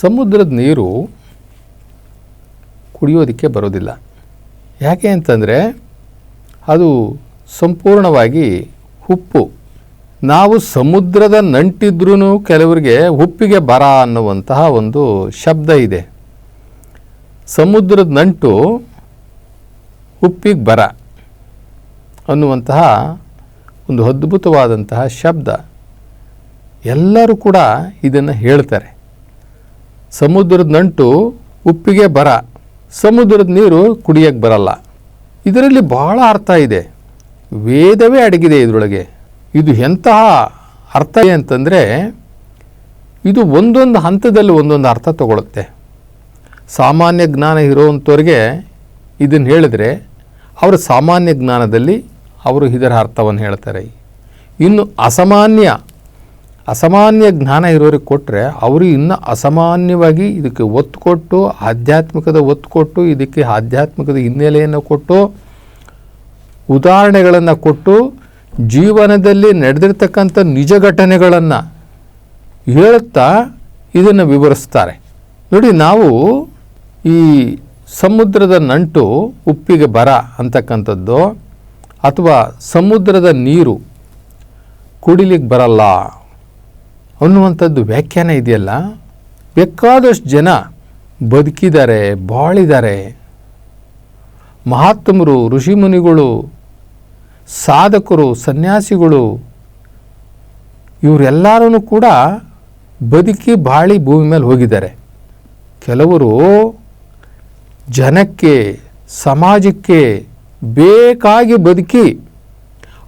ಸಮುದ್ರದ ನೀರು ಕುಡಿಯೋದಕ್ಕೆ ಬರೋದಿಲ್ಲ. ಯಾಕೆ ಅಂತಂದರೆ ಅದು ಸಂಪೂರ್ಣವಾಗಿ ಉಪ್ಪು. ನಾವು ಸಮುದ್ರದ ನಂಟಿದ್ರೂ ಕೆಲವರಿಗೆ ಉಪ್ಪಿಗೆ ಬರ ಅನ್ನುವಂತಹ ಒಂದು ಶಬ್ದ ಇದೆ. ಸಮುದ್ರದ ನಂಟು ಉಪ್ಪಿಗೆ ಬರ ಅನ್ನುವಂತಹ ಒಂದು ಅದ್ಭುತವಾದಂತಹ ಶಬ್ದ. ಎಲ್ಲರೂ ಕೂಡ ಇದನ್ನು ಹೇಳ್ತಾರೆ. ಸಮುದ್ರದ ನಂಟು ಉಪ್ಪಿಗೆ ಬರ, ಸಮುದ್ರದ ನೀರು ಕುಡಿಯೋಕ್ಕೆ ಬರಲ್ಲ. ಇದರಲ್ಲಿ ಬಹಳ ಅರ್ಥ ಇದೆ. ವೇದವೇ ಅಡಗಿದೆ ಇದರೊಳಗೆ. ಇದು ಎಂತಹ ಅರ್ಥ ಅಂತಂದರೆ ಇದು ಒಂದೊಂದು ಹಂತದಲ್ಲಿ ಒಂದೊಂದು ಅರ್ಥ ತಗೊಳುತ್ತೆ. ಸಾಮಾನ್ಯ ಜ್ಞಾನ ಇರೋವಂಥವ್ರಿಗೆ ಇದನ್ನು ಹೇಳಿದ್ರೆ ಅವರ ಸಾಮಾನ್ಯ ಜ್ಞಾನದಲ್ಲಿ ಅವರು ಇದರ ಅರ್ಥವನ್ನು ಹೇಳ್ತಾರೆ. ಇನ್ನು ಅಸಾಮಾನ್ಯ ಜ್ಞಾನ ಇರೋರಿಗೆ ಕೊಟ್ಟರೆ ಅವರು ಇನ್ನೂ ಅಸಾಮಾನ್ಯವಾಗಿ ಇದಕ್ಕೆ ಒತ್ತು ಕೊಟ್ಟು, ಆಧ್ಯಾತ್ಮಿಕದ ಒತ್ತು ಕೊಟ್ಟು, ಇದಕ್ಕೆ ಆಧ್ಯಾತ್ಮಿಕದ ಹಿನ್ನೆಲೆಯನ್ನು ಕೊಟ್ಟು, ಉದಾಹರಣೆಗಳನ್ನು ಕೊಟ್ಟು, ಜೀವನದಲ್ಲಿ ನಡೆದಿರ್ತಕ್ಕಂಥ ನಿಜ ಘಟನೆಗಳನ್ನು ಹೇಳುತ್ತಾ ಇದನ್ನು ವಿವರಿಸ್ತಾರೆ. ನೋಡಿ, ನಾವು ಈ ಸಮುದ್ರದ ನಂಟು ಉಪ್ಪಿಗೆ ಬರ ಅಂತಕ್ಕಂಥದ್ದು ಅಥವಾ ಸಮುದ್ರದ ನೀರು ಕುಡಿಲಿಕ್ಕೆ ಬರಲ್ಲ ಅನ್ನುವಂಥದ್ದು ವ್ಯಾಖ್ಯಾನ ಇದೆಯಲ್ಲ, ಬೇಕಾದಷ್ಟು ಜನ ಬದುಕಿದ್ದಾರೆ, ಬಾಳಿದ್ದಾರೆ. ಮಹಾತ್ಮರು, ಋಷಿಮುನಿಗಳು, ಸಾಧಕರು, ಸನ್ಯಾಸಿಗಳು ಇವರೆಲ್ಲರೂ ಕೂಡ ಬದುಕಿ ಬಾಳಿ ಭೂಮಿ ಮೇಲೆ ಹೋಗಿದ್ದಾರೆ. ಕೆಲವರು ಜನಕ್ಕೆ, ಸಮಾಜಕ್ಕೆ ಬೇಕಾಗಿ ಬದುಕಿ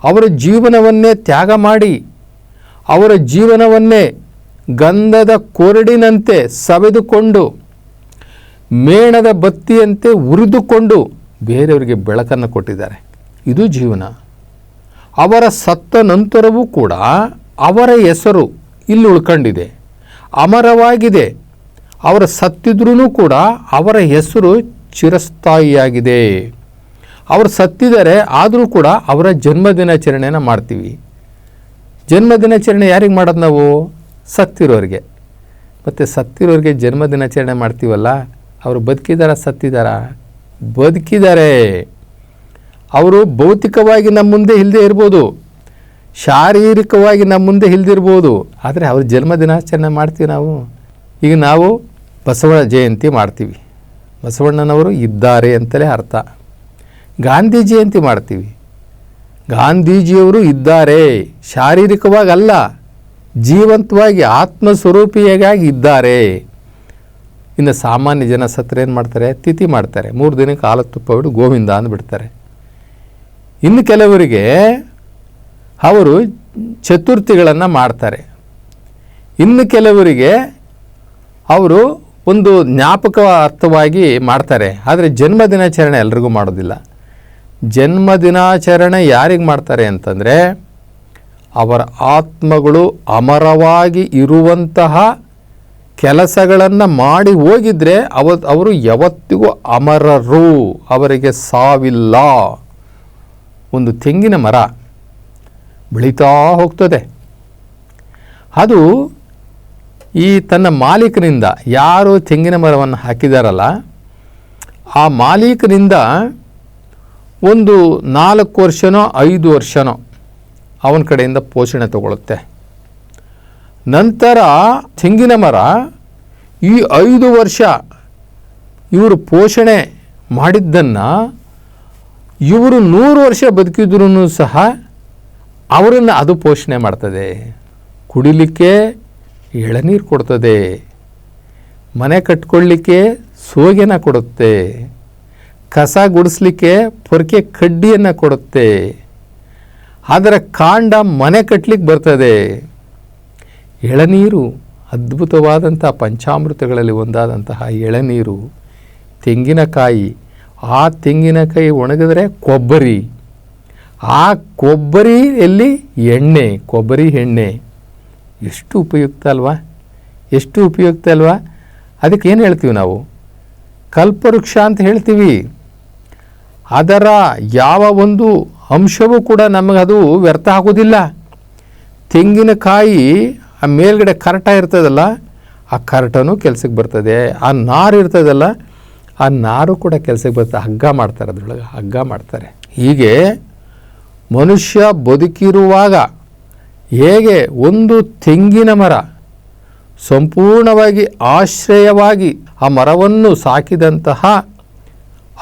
ಅವರ ಜೀವನವನ್ನೇ ತ್ಯಾಗ ಮಾಡಿ, ಅವರ ಜೀವನವನ್ನೇ ಗಂಧದ ಕೊರಡಿನಂತೆ ಸವೆದುಕೊಂಡು, ಮೇಣದ ಬತ್ತಿಯಂತೆ ಉರಿದುಕೊಂಡು ಬೇರೆಯವರಿಗೆ ಬೆಳಕನ್ನು ಕೊಟ್ಟಿದ್ದಾರೆ. ಇದು ಜೀವನ. ಅವರ ಸತ್ತ ನಂತರವೂ ಕೂಡ ಅವರ ಹೆಸರು ಇಲ್ಲಿ ಉಳ್ಕೊಂಡಿದೆ, ಅಮರವಾಗಿದೆ. ಅವರು ಸತ್ತಿದ್ರೂ ಕೂಡ ಅವರ ಹೆಸರು ಚಿರಸ್ಥಾಯಿಯಾಗಿದೆ. ಅವರು ಸತ್ತಿದ್ದಾರೆ, ಆದರೂ ಕೂಡ ಅವರ ಜನ್ಮದಿನಾಚರಣೆಯನ್ನು ಮಾಡ್ತೀವಿ. ಜನ್ಮದಿನಾಚರಣೆ ಯಾರಿಗೆ ಮಾಡೋದು ನಾವು? ಸತ್ತಿರೋರಿಗೆ. ಮತ್ತು ಸತ್ತಿರೋರಿಗೆ ಜನ್ಮದಿನಾಚರಣೆ ಮಾಡ್ತೀವಲ್ಲ, ಅವರು ಬದುಕಿದಾರ ಸತ್ತಿದಾರ? ಬದುಕಿದ್ದಾರೆ. ಅವರು ಭೌತಿಕವಾಗಿ ನಮ್ಮ ಮುಂದೆ ಇಲ್ಲದೆ ಇರ್ಬೋದು, ಶಾರೀರಿಕವಾಗಿ ನಮ್ಮ ಮುಂದೆ ಇಲ್ದಿರ್ಬೋದು, ಆದರೆ ಅವ್ರ ಜನ್ಮದಿನಾಚರಣೆ ಮಾಡ್ತೀವಿ ನಾವು. ಈಗ ನಾವು ಬಸವ ಜಯಂತಿ ಮಾಡ್ತೀವಿ, ಬಸವಣ್ಣನವರು ಇದ್ದಾರೆ ಅಂತಲೇ ಅರ್ಥ. ಗಾಂಧಿ ಜಯಂತಿ ಮಾಡ್ತೀವಿ, ಗಾಂಧೀಜಿಯವರು ಇದ್ದಾರೆ, ಶಾರೀರಿಕವಾಗಿ ಅಲ್ಲ, ಜೀವಂತವಾಗಿ ಆತ್ಮಸ್ವರೂಪಿಯಾಗಿ ಇದ್ದಾರೆ. ಇನ್ನು ಸಾಮಾನ್ಯ ಜನ ಸತ್ರ ಏನು ಮಾಡ್ತಾರೆ? ತಿಥಿ ಮಾಡ್ತಾರೆ, 3 ದಿನಕ್ಕೆ ಹಾಲು ತುಪ್ಪ ಬಿಟ್ಟು ಗೋವಿಂದ ಅಂದ್ಬಿಡ್ತಾರೆ. ಇನ್ನು ಕೆಲವರಿಗೆ ಅವರು ಚತುರ್ಥಿಗಳನ್ನು ಮಾಡ್ತಾರೆ. ಇನ್ನು ಕೆಲವರಿಗೆ ಅವರು ಒಂದು ಜ್ಞಾಪಕ ಅರ್ಥವಾಗಿ ಮಾಡ್ತಾರೆ. ಆದರೆ ಜನ್ಮದಿನಾಚರಣೆ ಎಲ್ರಿಗೂ ಮಾಡೋದಿಲ್ಲ. ಜನ್ಮದಿನಾಚರಣೆ ಯಾರಿಗೆ ಮಾಡ್ತಾರೆ ಅಂತಂದರೆ, ಅವರ ಆತ್ಮಗಳು ಅಮರವಾಗಿ ಇರುವಂತಹ ಕೆಲಸಗಳನ್ನು ಮಾಡಿ ಹೋಗಿದ್ರೆ ಅವರು ಯಾವತ್ತಿಗೂ ಅಮರರು, ಅವರಿಗೆ ಸಾವಿಲ್ಲ. ಒಂದು ತೆಂಗಿನ ಮರ ಬೆಳೀತಾ ಹೋಗ್ತದೆ. ಅದು ಈ ತನ್ನ ಮಾಲೀಕನಿಂದ, ಯಾರು ತೆಂಗಿನ ಮರವನ್ನು ಹಾಕಿದಾರಲ್ಲ ಆ ಮಾಲೀಕನಿಂದ ಒಂದು 4 ವರ್ಷನೋ 5 ವರ್ಷನೋ ಅವನ ಕಡೆಯಿಂದ ಪೋಷಣೆ ತಗೊಳುತ್ತೆ. ನಂತರ ತೆಂಗಿನ ಮರ ಈ 5 ವರ್ಷ ಇವರು ಪೋಷಣೆ ಮಾಡಿದ್ದನ್ನು ಇವರು 100 ವರ್ಷ ಬದುಕಿದ್ರೂ ಸಹ ಅವರನ್ನು ಅದು ಪೋಷಣೆ ಮಾಡ್ತದೆ. ಕುಡಿಲಿಕ್ಕೆ ಎಳನೀರು ಕೊಡ್ತದೆ, ಮನೆ ಕಟ್ಕೊಳ್ಳಿಕ್ಕೆ ಸೋಗೆನ ಕೊಡುತ್ತೆ, ಕಸ ಗುಡಿಸ್ಲಿಕ್ಕೆ ಪೊರಕೆ ಕಡ್ಡಿಯನ್ನು ಕೊಡುತ್ತೆ, ಅದರ ಕಾಂಡ ಮನೆ ಕಟ್ಟಲಿಕ್ಕೆ ಬರ್ತದೆ. ಎಳನೀರು ಅದ್ಭುತವಾದಂಥ ಪಂಚಾಮೃತಗಳಲ್ಲಿ ಒಂದಾದಂತಹ ಎಳನೀರು, ತೆಂಗಿನಕಾಯಿ, ಆ ತೆಂಗಿನಕಾಯಿ ಒಣಗಿದ್ರೆ ಕೊಬ್ಬರಿ, ಆ ಕೊಬ್ಬರಿಯಲ್ಲಿ ಎಣ್ಣೆ, ಕೊಬ್ಬರಿ ಎಣ್ಣೆ. ಎಷ್ಟು ಉಪಯುಕ್ತ ಅಲ್ವಾ, ಎಷ್ಟು ಉಪಯುಕ್ತ ಅಲ್ವಾ. ಅದಕ್ಕೆ ಏನು ಹೇಳ್ತೀವಿ ನಾವು? ಕಲ್ಪವೃಕ್ಷ ಅಂತ ಹೇಳ್ತೀವಿ. ಅದರ ಯಾವ ಒಂದು ಅಂಶವೂ ಕೂಡ ನಮಗದು ವ್ಯರ್ಥ ಆಗೋದಿಲ್ಲ. ತೆಂಗಿನಕಾಯಿ ಆ ಮೇಲ್ಗಡೆ ಕರಟ ಇರ್ತದಲ್ಲ, ಆ ಕರ್ಟನು ಕೆಲಸಕ್ಕೆ ಬರ್ತದೆ, ಆ ನಾರು ಇರ್ತದಲ್ಲ ಆ ನಾರು ಕೂಡ ಕೆಲಸಕ್ಕೆ ಬರ್ತದೆ. ಹಗ್ಗ ಮಾಡ್ತಾರೆ, ಅದರೊಳಗೆ ಹಗ್ಗ ಮಾಡ್ತಾರೆ. ಹೀಗೆ ಮನುಷ್ಯ ಬದುಕಿರುವಾಗ ಹೇಗೆ ಒಂದು ತೆಂಗಿನ ಮರ ಸಂಪೂರ್ಣವಾಗಿ ಆಶ್ರಯವಾಗಿ ಆ ಮರವನ್ನು ಸಾಕಿದಂತಹ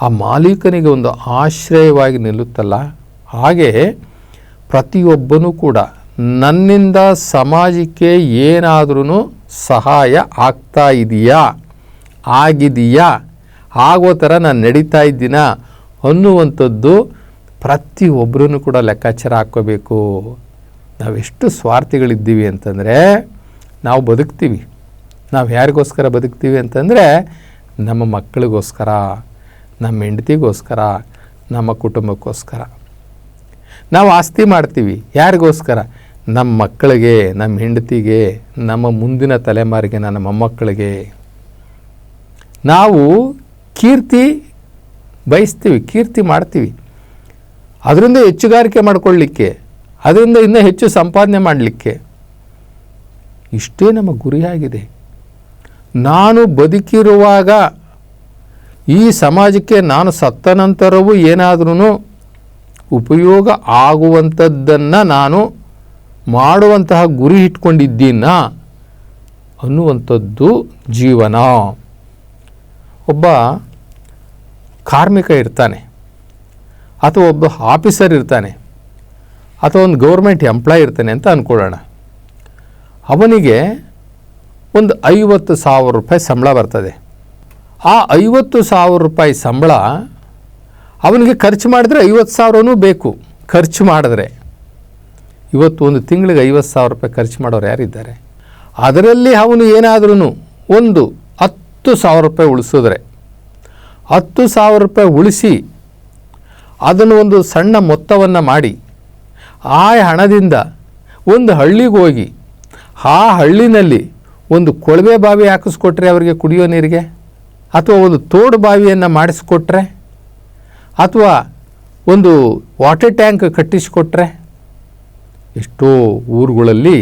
ಆ ಮಾಲೀಕನಿಗೆ ಒಂದು ಆಶ್ರಯವಾಗಿ ನಿಲ್ಲುತ್ತಲ್ಲ, ಹಾಗೆ ಪ್ರತಿಯೊಬ್ಬನೂ ಕೂಡ ನನ್ನಿಂದ ಸಮಾಜಕ್ಕೆ ಏನಾದ್ರೂ ಸಹಾಯ ಆಗ್ತಾ ಇದೆಯಾ, ಆಗಿದೆಯಾ, ಆಗೋ ಥರ ನಾನು ನಡೀತಾ ಇದ್ದೀನ ಅನ್ನುವಂಥದ್ದು ಪ್ರತಿಯೊಬ್ಬರೂ ಕೂಡ ಲೆಕ್ಕಾಚಾರ ಹಾಕ್ಕೋಬೇಕು. ನಾವೆಷ್ಟು ಸ್ವಾರ್ಥಿಗಳಿದ್ದೀವಿ ಅಂತಂದರೆ, ನಾವು ಬದುಕ್ತೀವಿ, ನಾವು ಯಾರಿಗೋಸ್ಕರ ಬದುಕ್ತೀವಿ ಅಂತಂದರೆ ನಮ್ಮ ಮಕ್ಕಳಿಗೋಸ್ಕರ, ನಮ್ಮ ಹೆಂಡತಿಗೋಸ್ಕರ, ನಮ್ಮ ಕುಟುಂಬಕ್ಕೋಸ್ಕರ. ನಾವು ಆಸ್ತಿ ಮಾಡ್ತೀವಿ ಯಾರಿಗೋಸ್ಕರ? ನಮ್ಮ ಮಕ್ಕಳಿಗೆ, ನಮ್ಮ ಹೆಂಡತಿಗೆ, ನಮ್ಮ ಮುಂದಿನ ತಲೆಮಾರಿಗೆ, ನನ್ನ ಮೊಮ್ಮಕ್ಕಳಿಗೆ. ನಾವು ಕೀರ್ತಿ ಬಯಸ್ತೀವಿ, ಕೀರ್ತಿ ಮಾಡ್ತೀವಿ, ಅದರಿಂದ ಹೆಚ್ಚುಗಾರಿಕೆ ಮಾಡಿಕೊಳ್ಳಿಕ್ಕೆ, ಅದರಿಂದ ಇನ್ನೂ ಹೆಚ್ಚು ಸಂಪಾದನೆ ಮಾಡಲಿಕ್ಕೆ. ಇಷ್ಟೇ ನಮ್ಮ ಗುರಿಯಾಗಿದೆ. ನಾನು ಬದುಕಿರುವಾಗ ಈ ಸಮಾಜಕ್ಕೆ ನಾನು ಸತ್ತ ನಂತರವೂ ಏನಾದ್ರೂ ಉಪಯೋಗ ಆಗುವಂಥದ್ದನ್ನು ನಾನು ಮಾಡುವಂತಹ ಗುರಿ ಇಟ್ಕೊಂಡಿದ್ದೀನ ಅನ್ನುವಂಥದ್ದು ಜೀವನ. ಒಬ್ಬ ಕಾರ್ಮಿಕ ಇರ್ತಾನೆ, ಅಥವಾ ಒಬ್ಬ ಆಫೀಸರ್ ಇರ್ತಾನೆ, ಅಥವಾ ಒಂದು ಗೌರ್ಮೆಂಟ್ ಎಂಪ್ಲಾಯ್ ಇರ್ತಾನೆ ಅಂತ ಅಂದ್ಕೊಳ್ಳೋಣ. ಅವನಿಗೆ ಒಂದು 50,000 ರೂಪಾಯಿ ಸಂಬಳ ಬರ್ತದೆ. ಆ 50,000 ರೂಪಾಯಿ ಸಂಬಳ ಅವನಿಗೆ ಖರ್ಚು ಮಾಡಿದ್ರೆ 50,000 ಬೇಕು. ಖರ್ಚು ಮಾಡಿದ್ರೆ ಇವತ್ತು ಒಂದು ತಿಂಗಳಿಗೆ 50,000 ರೂಪಾಯಿ ಖರ್ಚು ಮಾಡೋರು ಯಾರಿದ್ದಾರೆ? ಅದರಲ್ಲಿ ಅವನು ಏನಾದ್ರೂ ಒಂದು 10,000 ರೂಪಾಯಿ ಉಳಿಸಿದ್ರೆ, 10,000 ರೂಪಾಯಿ ಉಳಿಸಿ ಅದನ್ನು ಒಂದು ಸಣ್ಣ ಮೊತ್ತವನ್ನು ಮಾಡಿ ಆ ಹಣದಿಂದ ಒಂದು ಹಳ್ಳಿಗೆ ಹೋಗಿ ಆ ಹಳ್ಳಿನಲ್ಲಿ ಒಂದು ಕೊಳವೆ ಬಾವಿ ಹಾಕಿಸ್ಕೊಟ್ರೆ ಅವರಿಗೆ ಕುಡಿಯೋ ನೀರಿಗೆ, ಅಥವಾ ಒಂದು ತೋಡು ಬಾವಿಯನ್ನು ಮಾಡಿಸ್ಕೊಟ್ರೆ, ಅಥವಾ ಒಂದು ವಾಟರ್ ಟ್ಯಾಂಕ್ ಕಟ್ಟಿಸಿಕೊಟ್ರೆ, ಎಷ್ಟೋ ಊರುಗಳಲ್ಲಿ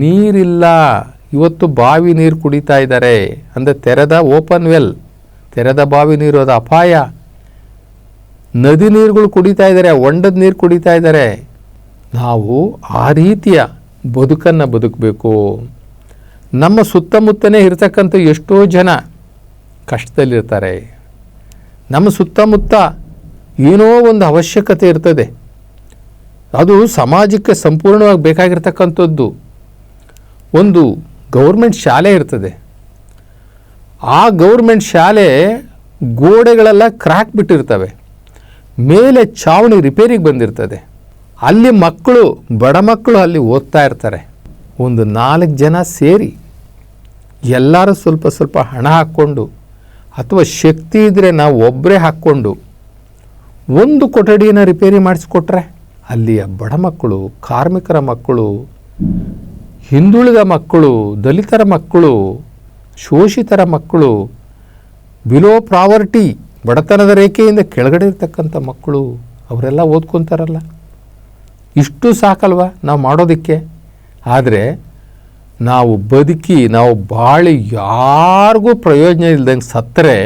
ನೀರಿಲ್ಲ, ಇವತ್ತು ಬಾವಿ ನೀರು ಕುಡಿತಾ ಇದ್ದಾರೆ. ಅಂದರೆ ತೆರೆದ ಓಪನ್ ವೆಲ್, ತೆರೆದ ಬಾವಿ ನೀರು, ಅದು ಅಪಾಯ. ನದಿ ನೀರುಗಳು ಕುಡಿತಾ ಇದ್ದಾರೆ, ಹೊಂಡದ ನೀರು ಕುಡಿತಾ ಇದ್ದಾರೆ. ನಾವು ಆ ರೀತಿಯ ಬದುಕನ್ನು ಬದುಕಬೇಕು. ನಮ್ಮ ಸುತ್ತಮುತ್ತನೇ ಇರ್ತಕ್ಕಂಥ ಎಷ್ಟೋ ಜನ ಕಷ್ಟದಲ್ಲಿರ್ತಾರೆ. ನಮ್ಮ ಸುತ್ತಮುತ್ತ ಏನೋ ಒಂದು ಅವಶ್ಯಕತೆ ಇರ್ತದೆ, ಅದು ಸಮಾಜಕ್ಕೆ ಸಂಪೂರ್ಣವಾಗಿ ಬೇಕಾಗಿರ್ತಕ್ಕಂಥದ್ದು. ಒಂದು ಗೌರ್ಮೆಂಟ್ ಶಾಲೆ ಇರ್ತದೆ, ಆ ಗೌರ್ಮೆಂಟ್ ಶಾಲೆ ಗೋಡೆಗಳೆಲ್ಲ ಕ್ರ್ಯಾಕ್ ಬಿಟ್ಟಿರ್ತವೆ, ಮೇಲೆ ಚಾವಣಿ ರಿಪೇರಿಗೆ ಬಂದಿರ್ತದೆ. ಅಲ್ಲಿ ಮಕ್ಕಳು, ಬಡ ಮಕ್ಕಳು ಅಲ್ಲಿ ಓದ್ತಾ ಇರ್ತಾರೆ. ಒಂದು 4 ಜನ ಸೇರಿ ಎಲ್ಲರೂ ಸ್ವಲ್ಪ ಸ್ವಲ್ಪ ಹಣ ಹಾಕ್ಕೊಂಡು, ಅಥವಾ ಶಕ್ತಿ ಇದ್ದರೆ ನಾವು ಒಬ್ಬರೇ ಹಾಕ್ಕೊಂಡು ಒಂದು ಕೊಠಡಿಯನ್ನು ರಿಪೇರಿ ಮಾಡಿಸ್ಕೊಟ್ರೆ, ಅಲ್ಲಿಯ ಬಡ ಮಕ್ಕಳು, ಕಾರ್ಮಿಕರ ಮಕ್ಕಳು, ಹಿಂದುಳಿದ ಮಕ್ಕಳು, ದಲಿತರ ಮಕ್ಕಳು, ಶೋಷಿತರ ಮಕ್ಕಳು, ಬಿಲೋ ಪ್ರಾವರ್ಟಿ, ಬಡತನದ ರೇಖೆಯಿಂದ ಕೆಳಗಡೆ ಇರ್ತಕ್ಕಂಥ ಮಕ್ಕಳು, ಅವರೆಲ್ಲ ಓದ್ಕೊತಾರಲ್ಲ. ಇಷ್ಟು ಸಾಕಲ್ವ ನಾವು ಮಾಡೋದಕ್ಕೆ? ಆದರೆ ನಾವು ಬದುಕಿ, ನಾವು ಬಾಳಿ ಯಾರಿಗೂ ಪ್ರಯೋಜನ ಇಲ್ದಂಗೆ ಸತ್ತರೆ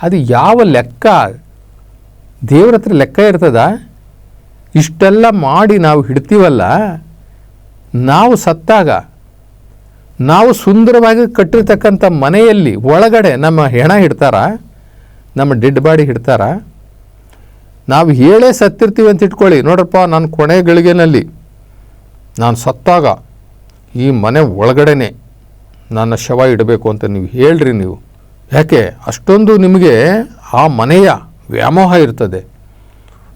ಅದು ಯಾವ ಲೆಕ್ಕ? ದೇವ್ರ ಹತ್ರ ಲೆಕ್ಕ ಇರ್ತದ? ಇಷ್ಟೆಲ್ಲ ಮಾಡಿ ನಾವು ಹಿಡ್ತೀವಲ್ಲ, ನಾವು ಸತ್ತಾಗ ನಾವು ಸುಂದರವಾಗಿ ಕಟ್ಟಿರ್ತಕ್ಕಂಥ ಮನೆಯಲ್ಲಿ ಒಳಗಡೆ ನಮ್ಮ ಹೆಣ ಇಡ್ತಾರ, ನಮ್ಮ ಡೆಡ್ ಬಾಡಿ ಇಡ್ತಾರ? ನಾವು ಹೇಳೇ ಸತ್ತಿರ್ತೀವಿ ಅಂತ ಇಟ್ಕೊಳ್ಳಿ, ನೋಡ್ರಪ್ಪ ನಾನು ಕೊನೆ ಗಳಿಗೆನಲ್ಲಿ ನಾನು ಸತ್ತಾಗ ಈ ಮನೆ ಒಳಗಡೆನೆ ನನ್ನ ಶವ ಇಡಬೇಕು ಅಂತ ನೀವು ಹೇಳ್ರಿ. ನೀವು ಯಾಕೆ ಅಷ್ಟೊಂದು ನಿಮಗೆ ಆ ಮನೆಯ ವ್ಯಾಮೋಹ ಇರ್ತದೆ.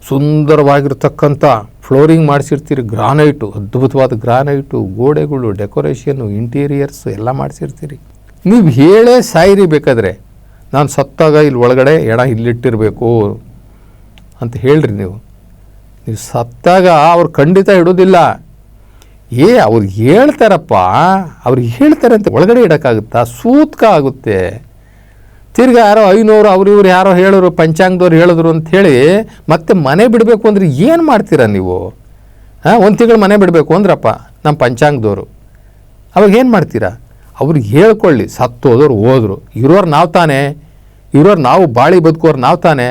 ಸುಂದರವಾಗಿರ್ತಕ್ಕಂಥ ಫ್ಲೋರಿಂಗ್ ಮಾಡಿಸಿರ್ತೀರಿ, ಗ್ರಾನೈಟು, ಅದ್ಭುತವಾದ ಗ್ರಾನೈಟು, ಗೋಡೆಗಳು, ಡೆಕೋರೇಷನ್ನು, ಇಂಟೀರಿಯರ್ಸು ಎಲ್ಲ ಮಾಡಿಸಿರ್ತೀರಿ. ನೀವು ಹೇಳೇ ಸಾಯಿರಿ ಬೇಕಾದರೆ, ನಾನು ಸತ್ತಾಗ ಇಲ್ಲಿ ಒಳಗಡೆ ಎಣ ಇಲ್ಲಿಟ್ಟಿರಬೇಕು ಅಂತ ಹೇಳ್ರಿ. ನೀವು ಸತ್ತಾಗ ಅವ್ರು ಖಂಡಿತ ಇಡೋದಿಲ್ಲ. ಅವ್ರು ಹೇಳ್ತಾರಪ್ಪ, ಅವ್ರು ಹೇಳ್ತಾರೆ ಅಂತ ಒಳಗಡೆ ಇಡೋಕ್ಕಾಗುತ್ತಾ? ಸೂತ್ಕ ಆಗುತ್ತೆ. ತಿರ್ಗಿ ಯಾರೋ 500 ಅವ್ರು ಯಾರೋ ಹೇಳೋರು, ಪಂಚಾಂಗದವ್ರು ಹೇಳಿದ್ರು ಅಂಥೇಳಿ ಮತ್ತೆ ಮನೆ ಬಿಡಬೇಕು ಅಂದರೆ ಏನು ಮಾಡ್ತೀರಾ ನೀವು? 1 ತಿಂಗಳು ಮನೆ ಬಿಡಬೇಕು ಅಂದ್ರಪ್ಪ ನಮ್ಮ ಪಂಚಾಂಗದವರು, ಅವಾಗ ಏನು ಮಾಡ್ತೀರಾ? ಅವ್ರಿಗೆ ಹೇಳ್ಕೊಳ್ಳಿ, ಸತ್ತು ಹೋದವ್ರು ಹೋದರು, ಇರೋರು ನಾವು ತಾನೇ, ಇರೋರು ನಾವು ಬಾಳಿ ಬದುಕೋರು ನಾವು ತಾನೇ,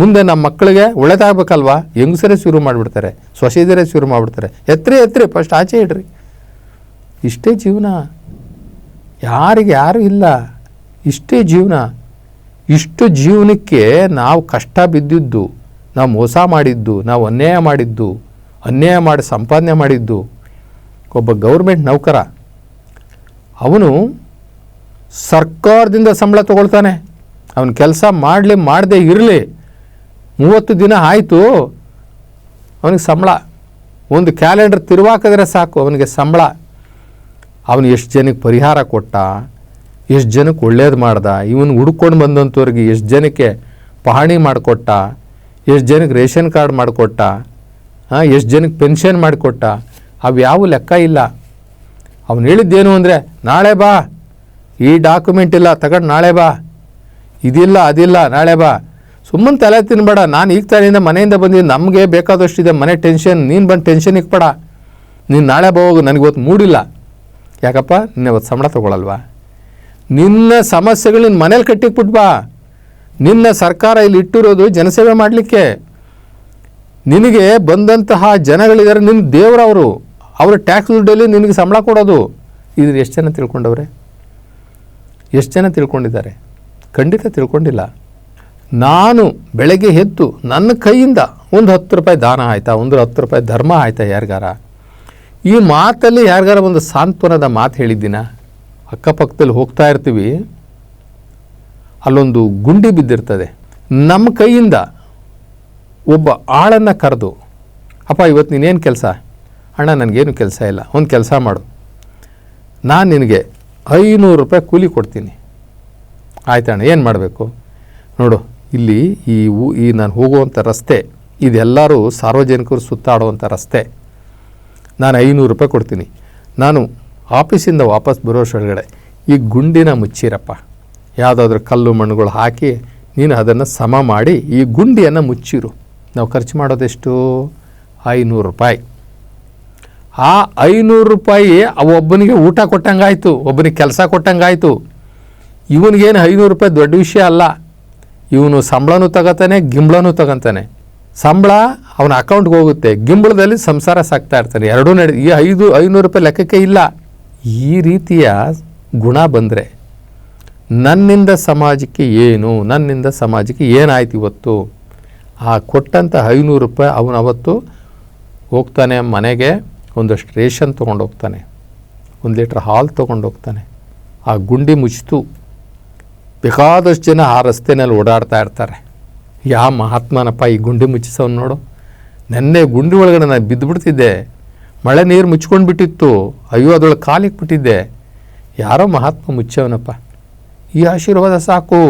ಮುಂದೆ ನಮ್ಮ ಮಕ್ಕಳಿಗೆ ಒಳ್ಳೇದಾಗಬೇಕಲ್ವಾ? ಹೆಂಗಸರೇ ಶುರು ಮಾಡಿಬಿಡ್ತಾರೆ, ಸೊಸೆದರೇ ಶುರು ಮಾಡಿಬಿಡ್ತಾರೆ. ಎತ್ತರಿ ಫಸ್ಟ್ ಆಚೆ ಇಡ್ರಿ. ಇಷ್ಟೇ ಜೀವನ, ಯಾರಿಗೆ ಯಾರೂ ಇಲ್ಲ, ಇಷ್ಟೇ ಜೀವನ. ಇಷ್ಟು ಜೀವನಕ್ಕೆ ನಾವು ಕಷ್ಟ ಬಿದ್ದಿದ್ದು, ನಾವು ಮೋಸ ಮಾಡಿದ್ದು, ನಾವು ಅನ್ಯಾಯ ಮಾಡಿದ್ದು, ಅನ್ಯಾಯ ಮಾಡಿ ಸಂಪಾದನೆ ಮಾಡಿದ್ದು. ಒಬ್ಬ ಗೌರ್ಮೆಂಟ್ ನೌಕರ, ಅವನು ಸರ್ಕಾರದಿಂದ ಸಂಬಳ ತೊಗೊಳ್ತಾನೆ. ಅವನ ಕೆಲಸ ಮಾಡದೇ ಇರಲಿ, 30 ದಿನ ಆಯಿತು ಅವನಿಗೆ ಸಂಬಳ. ಒಂದು ಕ್ಯಾಲೆಂಡರ್ ತಿರುವಾಕಿದ್ರೆ ಸಾಕು ಅವನಿಗೆ ಸಂಬಳ. ಅವನು ಎಷ್ಟು ಜನಕ್ಕೆ ಪರಿಹಾರ ಕೊಟ್ಟ, ಎಷ್ಟು ಜನಕ್ಕೆ ಒಳ್ಳೇದು ಮಾಡ್ದ, ಇವನು ಹುಡ್ಕೊಂಡು ಬಂದಂಥವ್ರಿಗೆ ಎಷ್ಟು ಜನಕ್ಕೆ ಪಹಣಿ ಮಾಡಿಕೊಟ್ಟ, ಎಷ್ಟು ಜನಕ್ಕೆ ರೇಷನ್ ಕಾರ್ಡ್ ಮಾಡಿಕೊಟ್ಟ, ಎಷ್ಟು ಜನಕ್ಕೆ ಪೆನ್ಷನ್ ಮಾಡಿಕೊಟ್ಟ, ಅವು ಯಾವ ಲೆಕ್ಕ ಇಲ್ಲ. ಅವನು ಹೇಳಿದ್ದೇನು ಅಂದರೆ, ನಾಳೆ ಬಾ, ಈ ಡಾಕ್ಯುಮೆಂಟ್ ಇಲ್ಲ ತಗೊಂಡು ನಾಳೆ ಬಾ, ಇದಿಲ್ಲ ಅದಿಲ್ಲ ನಾಳೆ ಬಾ. ಸುಮ್ಮನೆ ತಲೆ ತಿನ್ಬೇಡ, ನಾನು ಈಗ ತಾನಿಂದ ಮನೆಯಿಂದ ಬಂದಿದ್ದು, ನಮಗೆ ಬೇಕಾದಷ್ಟಿದೆ ಮನೆ ಟೆನ್ಷನ್, ನೀನು ಬಂದು ಟೆನ್ಷನ್ ಇಕ್ಬೇಡ, ನೀನು ನಾಳೆ ಹೋಗು, ನನಗಿವತ್ತು ಮೂಡಿಲ್ಲ. ಯಾಕಪ್ಪ? ನಿನ್ನೆ ಇವತ್ತು ಸಂಬಳ ತೊಗೊಳಲ್ವಾ? ನಿನ್ನ ಸಮಸ್ಯೆಗಳು ನಿನ್ನ ಮನೇಲಿ ಕಟ್ಟಿಕ್ಬಿಟ್ಟು ಬಾ. ನಿನ್ನ ಸರ್ಕಾರ ಇಲ್ಲಿ ಇಟ್ಟಿರೋದು ಜನಸೇವೆ ಮಾಡಲಿಕ್ಕೆ. ನಿನಗೆ ಬಂದಂತಹ ಜನಗಳಿದ್ದಾರೆ, ನಿನ್ನ ದೇವರವರು, ಅವರ ಟ್ಯಾಕ್ಸ್ ದುಡ್ಡಲ್ಲಿ ನಿನಗೆ ಸಂಬಳ ಕೊಡೋದು. ಇದ್ರ ಎಷ್ಟು ಜನ ತಿಳ್ಕೊಂಡವ್ರೆ? ಎಷ್ಟು ಜನ ತಿಳ್ಕೊಂಡಿದ್ದಾರೆ? ಖಂಡಿತ ತಿಳ್ಕೊಂಡಿಲ್ಲ. ನಾನು ಬೆಳಗ್ಗೆ ಎದ್ದು ನನ್ನ ಕೈಯಿಂದ ಒಂದು 10 ರೂಪಾಯಿ ದಾನ ಆಯಿತಾ, ಒಂದು 10 ರೂಪಾಯಿ ಧರ್ಮ ಆಯಿತಾ ಯಾರಿಗಾರ? ಈ ಮಾತಲ್ಲಿ ಯಾರಿಗಾರ ಒಂದು ಸಾಂತ್ವನದ ಮಾತು ಹೇಳಿದ್ದೀನ? ಅಕ್ಕಪಕ್ಕದಲ್ಲಿ ಹೋಗ್ತಾ ಇರ್ತೀವಿ, ಅಲ್ಲೊಂದು ಗುಂಡಿ ಬಿದ್ದಿರ್ತದೆ, ನಮ್ಮ ಕೈಯಿಂದ ಒಬ್ಬ ಆಳನ್ನು ಕರೆದು, ಅಪ್ಪ ಇವತ್ತು ನೀನೇನು ಕೆಲಸ? ಅಣ್ಣ ನನಗೇನು ಕೆಲಸ ಇಲ್ಲ, ಒಂದು ಕೆಲಸ ಮಾಡು, ನಾನು ನಿನಗೆ 500 ರೂಪಾಯಿ ಕೂಲಿ ಕೊಡ್ತೀನಿ. ಆಯ್ತಣ್ಣ, ಏನು ಮಾಡಬೇಕು? ನೋಡು, ಇಲ್ಲಿ ಈ ನಾನು ಹೋಗುವಂಥ ರಸ್ತೆ ಇದೆಲ್ಲರೂ ಸಾರ್ವಜನಿಕರು ಸುತ್ತಾಡುವಂಥ ರಸ್ತೆ, ನಾನು 500 ರೂಪಾಯಿ ಕೊಡ್ತೀನಿ. ನಾನು ಆಫೀಸಿಂದ ವಾಪಸ್ ಬರೋಷ್ಟೊಳಗಡೆ ಈ ಗುಂಡಿನ ಮುಚ್ಚಿರಪ್ಪ, ಯಾವುದಾದ್ರೂ ಕಲ್ಲು ಮಣ್ಣುಗಳು ಹಾಕಿ ನೀನು ಅದನ್ನು ಸಮ ಮಾಡಿ ಈ ಗುಂಡಿಯನ್ನು ಮುಚ್ಚಿರು. ನಾವು ಖರ್ಚು ಮಾಡೋದೆಷ್ಟು? 500 ರೂಪಾಯಿ. ಆ 500 ರೂಪಾಯಿ ಒಬ್ಬನಿಗೆ ಊಟ ಕೊಟ್ಟಂಗಾಯಿತು, ಒಬ್ಬನಿಗೆ ಕೆಲಸ ಕೊಟ್ಟಂಗಾಯಿತು. ಇವನಿಗೇನು 500 ರೂಪಾಯಿ ದೊಡ್ಡ ವಿಷಯ ಅಲ್ಲ. ಇವನು ಸಂಬಳನೂ ತಗೋತಾನೆ, ಗಿಂಬಳನೂ ತಗೊತಾನೆ. ಸಂಬಳ ಅವನ ಅಕೌಂಟ್ಗೆ ಹೋಗುತ್ತೆ, ಗಿಂಬಳದಲ್ಲಿ ಸಂಸಾರ ಸಾಕ್ತಾ ಇರ್ತಾನೆ. ಎರಡೂ ಈ 500 ರೂಪಾಯಿ ಲೆಕ್ಕಕ್ಕೆ ಇಲ್ಲ. ಈ ರೀತಿಯ ಗುಣ ಬಂದರೆ ನನ್ನಿಂದ ಸಮಾಜಕ್ಕೆ ಏನು, ನನ್ನಿಂದ ಸಮಾಜಕ್ಕೆ ಏನಾಯ್ತು ಇವತ್ತು? ಆ ಕೊಟ್ಟಂಥ 500 ರೂಪಾಯಿ ಅವನು ಅವತ್ತು ಹೋಗ್ತಾನೆ ಮನೆಗೆ, ಒಂದಷ್ಟು ರೇಷನ್ ತೊಗೊಂಡು ಹೋಗ್ತಾನೆ, 1 ಲೀಟ್ರ್ ಹಾಲು ತೊಗೊಂಡು ಹೋಗ್ತಾನೆ. ಆ ಗುಂಡಿ ಮುಚ್ಚಿತು. ಬೇಕಾದಷ್ಟು ಜನ ಆ ರಸ್ತೆನಲ್ಲಿ ಓಡಾಡ್ತಾ ಇರ್ತಾರೆ. ಯಾವ ಮಹಾತ್ಮನಪ್ಪ ಈ ಗುಂಡಿ ಮುಚ್ಚಿಸೋನು ನೋಡು. ನೆನ್ನೆ ಗುಂಡಿ ಒಳಗಡೆ ನಾನು ಬಿದ್ದುಬಿಡ್ತಿದ್ದೆ, ಮಳೆ ನೀರು ಮುಚ್ಕೊಂಡು ಬಿಟ್ಟಿತ್ತು, ಅಯ್ಯೋ ಅದರೊಳಗೆ ಕಾಲಿಕ್ಬಿಟ್ಟಿದ್ದೆ. ಯಾರೋ ಮಹಾತ್ಮ ಮುಚ್ಚವನಪ್ಪ. ಈ ಆಶೀರ್ವಾದ ಸಾಕು,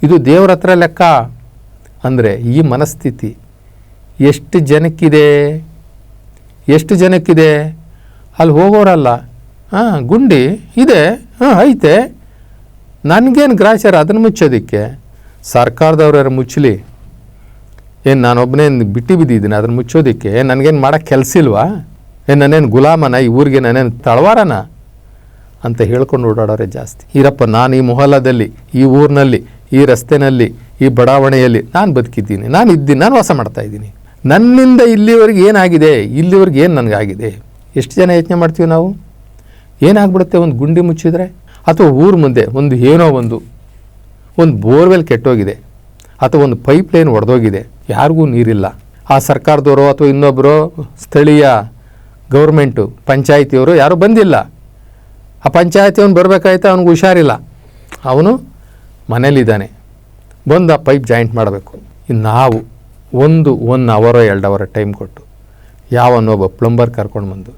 ಇದು ದೇವ್ರ ಹತ್ರ ಲೆಕ್ಕ. ಅಂದರೆ ಈ ಮನಸ್ಥಿತಿ ಎಷ್ಟು ಜನಕ್ಕಿದೆ? ಎಷ್ಟು ಜನಕ್ಕಿದೆ? ಅಲ್ಲಿ ಹೋಗೋರಲ್ಲ, ಗುಂಡಿ ಇದೆ, ಐತೆ, ನನಗೇನು ಗ್ರಾಚಾರ ಅದನ್ನು ಮುಚ್ಚೋದಕ್ಕೆ? ಸರ್ಕಾರದವ್ರು ಮುಚ್ಚಲಿ, ಏನು ನಾನೊಬ್ಬನೇ ಬಿಟ್ಟು ಬಿದ್ದಿದ್ದೀನಿ ಅದನ್ನು ಮುಚ್ಚೋದಕ್ಕೆ? ನನಗೇನು ಮಾಡೋಕ್ಕೆ ಕೆಲಸ ಇಲ್ವಾ? ನಾನೇನು ಗುಲಾಮನ, ಈ ಊರಿಗೆ ನಾನೇನು ತಳವಾರನ ಅಂತ ಹೇಳ್ಕೊಂಡು ಓಡಾಡೋರೆ ಜಾಸ್ತಿ. ಇರಪ್ಪ, ನಾನು ಈ ಮೊಹಲ್ಲಾದಲ್ಲಿ, ಈ ಊರಿನಲ್ಲಿ, ಈ ರಸ್ತೆಯಲ್ಲಿ, ಈ ಬಡಾವಣೆಯಲ್ಲಿ ನಾನು ಬದುಕಿದ್ದೀನಿ, ನಾನು ಇದ್ದೀನಿ, ನಾನು ವಾಸ ಮಾಡ್ತಾಯಿದ್ದೀನಿ. ನನ್ನಿಂದ ಇಲ್ಲಿವರೆಗೆ ಏನಾಗಿದೆ, ಇಲ್ಲಿವರೆಗೆ ಏನು ನನಗಾಗಿದೆ? ಎಷ್ಟು ಜನ ಯೋಚನೆ ಮಾಡ್ತೀವಿ ನಾವು? ಏನಾಗ್ಬಿಡುತ್ತೆ ಒಂದು ಗುಂಡಿ ಮುಚ್ಚಿದ್ರೆ? ಅಥವಾ ಊರ ಮುಂದೆ ಒಂದು ಬೋರ್ವೆಲ್ ಕೆಟ್ಟೋಗಿದೆ, ಅಥವಾ ಒಂದು ಪೈಪ್ ಲೈನ್ ಒಡೆದೋಗಿದೆ, ಯಾರಿಗೂ ನೀರಿಲ್ಲ. ಆ ಸರ್ಕಾರದವರು ಅಥವಾ ಇನ್ನೊಬ್ಬರು ಸ್ಥಳೀಯ ಗೌರ್ಮೆಂಟು ಪಂಚಾಯಿತಿಯವರು ಯಾರೂ ಬಂದಿಲ್ಲ. ಆ ಪಂಚಾಯಿತಿಯವನು ಬರಬೇಕಾಯ್ತು, ಅವನಿಗೆ ಹುಷಾರಿಲ್ಲ, ಅವನು ಮನೇಲಿದ್ದಾನೆ, ಬಂದು ಆ ಪೈಪ್ ಜಾಯಿಂಟ್ ಮಾಡಬೇಕು. ಇನ್ನು ನಾವು 1 ಅವರೋ 2 ಅವರ್ ಟೈಮ್ ಕೊಟ್ಟು ಯಾವನ್ನೊಬ್ಬ ಪ್ಲಂಬರ್ ಕರ್ಕೊಂಡು ಬಂದು